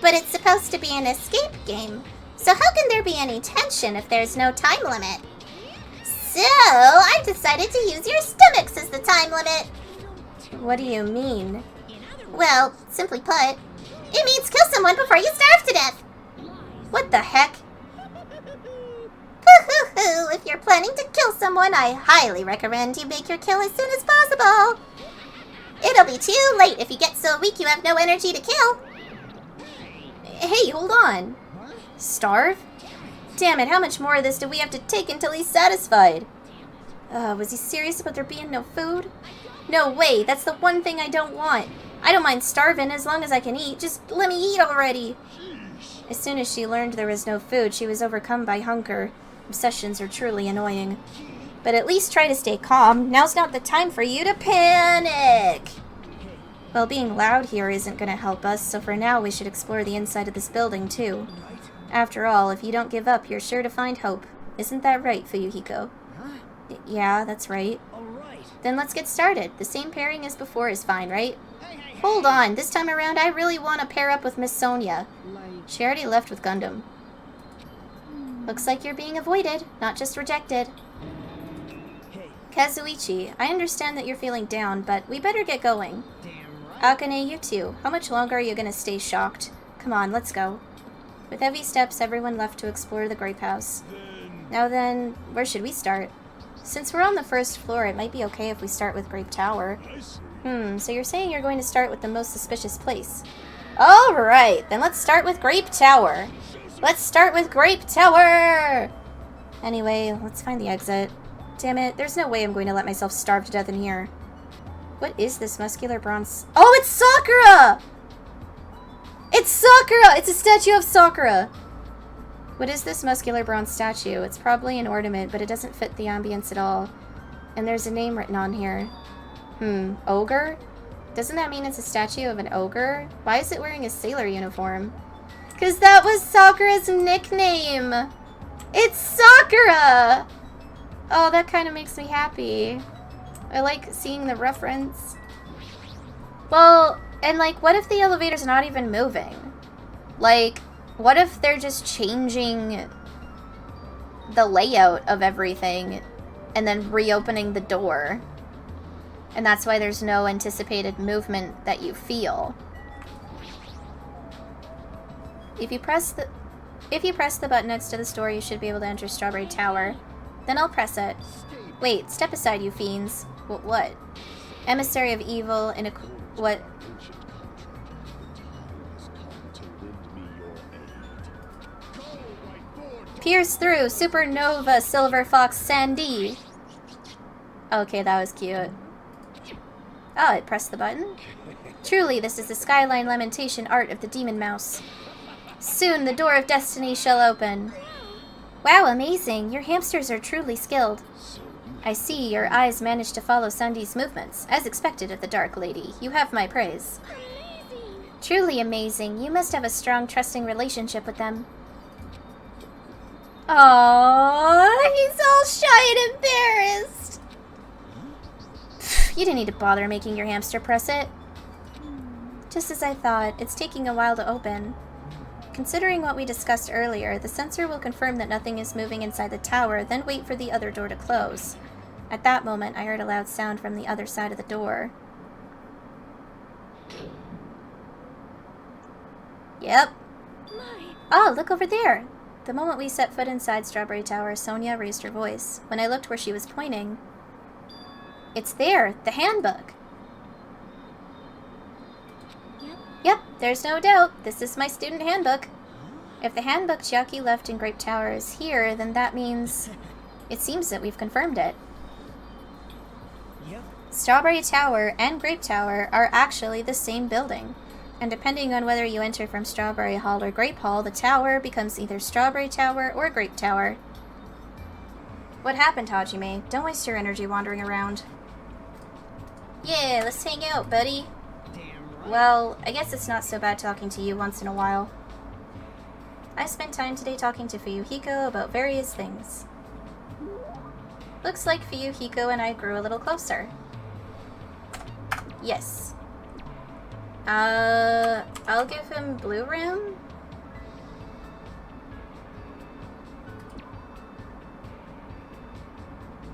But it's supposed to be an escape game. So how can there be any tension if there's no time limit? So, I've decided to use your stomachs as the time limit. What do you mean? Well, simply put, it means kill someone someone before you starve to death. What the heck? If you're planning to kill someone, I highly recommend you make your kill as soon as possible. It'll be too late if you get so weak you have no energy to kill. Hey, hold on. Starve? Damn it, how much more of this do we have to take until he's satisfied? Was he serious about there being no food? No way, that's the one thing I don't want. I don't mind starving as long as I can eat. Just let me eat already. As soon as she learned there was no food, she was overcome by hunger. Obsessions are truly annoying. But at least try to stay calm. Now's not the time for you to panic. Well, being loud here isn't going to help us, so for now we should explore the inside of this building too. After all, if you don't give up, you're sure to find hope. Isn't that right, Fuyuhiko? Yeah, that's right. Then let's get started. The same pairing as before is fine, right? Hold on, this time around I really want to pair up with Miss Sonia. She already left with Gundam. Looks like you're being avoided, not just rejected. Kazuichi, I understand that you're feeling down, but we better get going. Akane, you too. How much longer are you gonna stay shocked? Come on, let's go. With heavy steps, everyone left to explore the grape house. Now then, where should we start? Since we're on the first floor, it might be okay if we start with Grape Tower. So you're saying you're going to start with the most suspicious place. Alright, then let's start with Grape Tower. Let's start with Grape Tower! Anyway, let's find the exit. Damn it, there's no way I'm going to let myself starve to death in here. What is this muscular bronze? Oh, it's Sakura! It's Sakura! It's a statue of Sakura! What is this muscular bronze statue? It's probably an ornament, but it doesn't fit the ambience at all. And there's a name written on here. Ogre? Doesn't that mean it's a statue of an ogre? Why is it wearing a sailor uniform? Because that was Sakura's nickname! It's Sakura! Oh, that kind of makes me happy. I like seeing the reference. Well, and like, what if the elevator's not even moving? Like, what if they're just changing the layout of everything and then reopening the door? And that's why there's no anticipated movement that you feel. If you press the button next to the store, you should be able to enter Strawberry Tower. Then I'll press it. Wait, step aside, you fiends. What? Emissary of evil in a... What? Pierce through, Supernova, Silver Fox, Sandy. Okay, that was cute. Oh, it pressed the button? Truly, this is the skyline lamentation art of the demon mouse. Soon the door of destiny shall open. Wow, amazing. Your hamsters are truly skilled. I see your eyes managed to follow Sandy's movements. As expected of the Dark Lady, you have my praise. Amazing. Truly amazing. You must have a strong, trusting relationship with them. Aww, he's all shy and embarrassed. You didn't need to bother making your hamster press it. Just as I thought, it's taking a while to open. Considering what we discussed earlier, the sensor will confirm that nothing is moving inside the tower, then wait for the other door to close. At that moment, I heard a loud sound from the other side of the door. Yep. Oh, look over there! The moment we set foot inside Strawberry Tower, Sonia raised her voice. When I looked where she was pointing, it's there! The handbook! Yep, there's no doubt. This is my student handbook. If the handbook Chiaki left in Grape Tower is here, then that means... It seems that we've confirmed it. Yep. Strawberry Tower and Grape Tower are actually the same building. And depending on whether you enter from Strawberry Hall or Grape Hall, the tower becomes either Strawberry Tower or Grape Tower. What happened, Hajime? Don't waste your energy wandering around. Yeah, let's hang out, buddy. Well, I guess it's not so bad talking to you once in a while. I spent time today talking to Fuyuhiko about various things. Looks like Fuyuhiko and I grew a little closer. Yes. I'll give him Blue Room.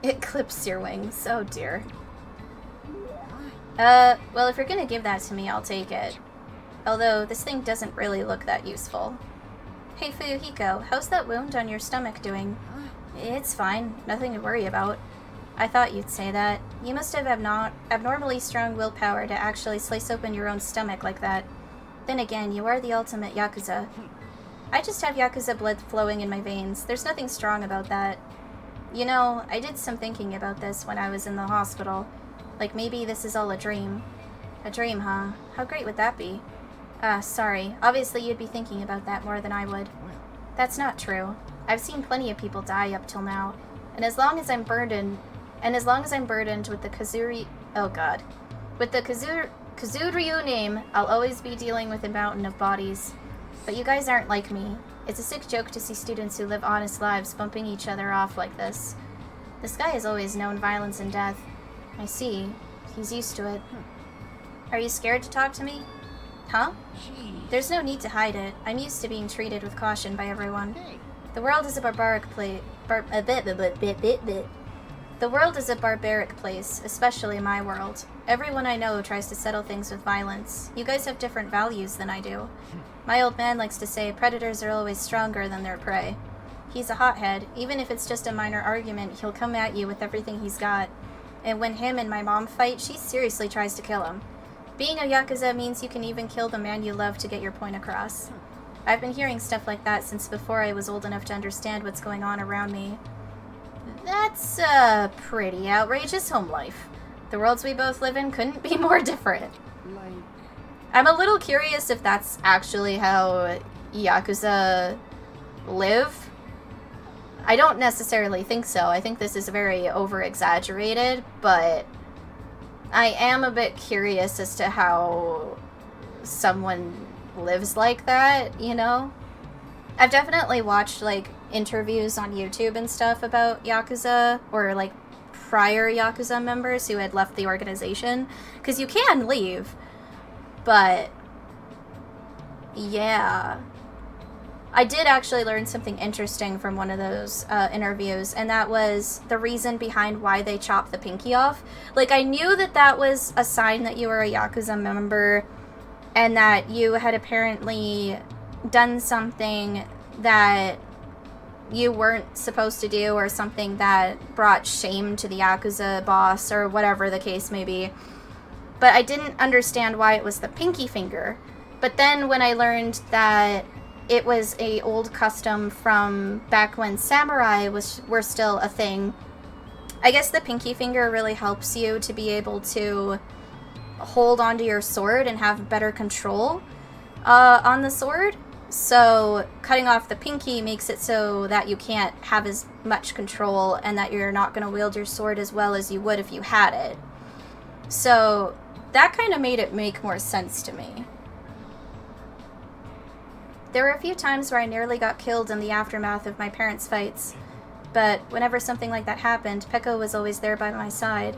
It clips your wings. Oh dear. Well, if you're gonna give that to me, I'll take it. although this thing doesn't really look that useful. Hey Fuyuhiko, how's that wound on your stomach doing? It's fine, nothing to worry about. I thought you'd say that. You must have abnormally strong willpower to actually slice open your own stomach like that. Then again, you are the ultimate Yakuza. I just have Yakuza blood flowing in my veins. There's nothing strong about that. You know, I did some thinking about this when I was in the hospital. Like maybe this is all a dream. A dream, huh? How great would that be? Sorry. Obviously you'd be thinking about that more than I would. That's not true. I've seen plenty of people die up till now. And as long as I'm burdened with the Kazuryu name, I'll always be dealing with a mountain of bodies. But you guys aren't like me. It's a sick joke to see students who live honest lives bumping each other off like this. This guy has always known violence and death. I see. He's used to it. Are you scared to talk to me? Huh? There's no need to hide it. I'm used to being treated with caution by everyone. The world is a barbaric place. The world is a barbaric place, especially my world. Everyone I know tries to settle things with violence. You guys have different values than I do. My old man likes to say predators are always stronger than their prey. He's a hothead. Even if it's just a minor argument, he'll come at you with everything he's got. And when him and my mom fight, she seriously tries to kill him. Being a Yakuza means you can even kill the man you love to get your point across. I've been hearing stuff like that since before I was old enough to understand what's going on around me. That's a pretty outrageous home life. The worlds we both live in couldn't be more different. I'm a little curious if that's actually how Yakuza live. I don't necessarily think so. I think this is very over-exaggerated, but I am a bit curious as to how someone lives like that, you know? I've definitely watched, like, interviews on YouTube and stuff about Yakuza, or, like, prior Yakuza members who had left the organization, because you can leave, but yeah. I did actually learn something interesting from one of those interviews, and that was the reason behind why they chopped the pinky off. Like, I knew that that was a sign that you were a Yakuza member, and that you had apparently done something that you weren't supposed to do, or something that brought shame to the Yakuza boss, or whatever the case may be. But I didn't understand why it was the pinky finger. But then when I learned that it was a old custom from back when samurai were still a thing, I guess the pinky finger really helps you to be able to hold onto your sword and have better control on the sword. So cutting off the pinky makes it so that you can't have as much control, and that you're not going to wield your sword as well as you would if you had it. So that kind of made it make more sense to me. There were a few times where I nearly got killed in the aftermath of my parents' fights, but whenever something like that happened, Peko was always there by my side.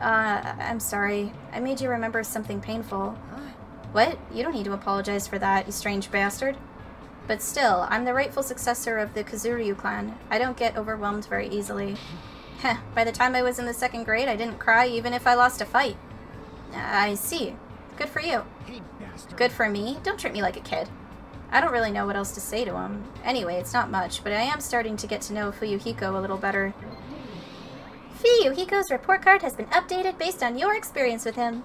I'm sorry. I made you remember something painful. What? You don't need to apologize for that, you strange bastard. But still, I'm the rightful successor of the Kazuryu clan. I don't get overwhelmed very easily. Heh, by the time I was in the 2nd grade, I didn't cry even if I lost a fight. I see. Good for you. Good for me? Don't treat me like a kid. I don't really know what else to say to him. Anyway, it's not much, but I am starting to get to know Fuyuhiko a little better. Fuyuhiko's report card has been updated based on your experience with him.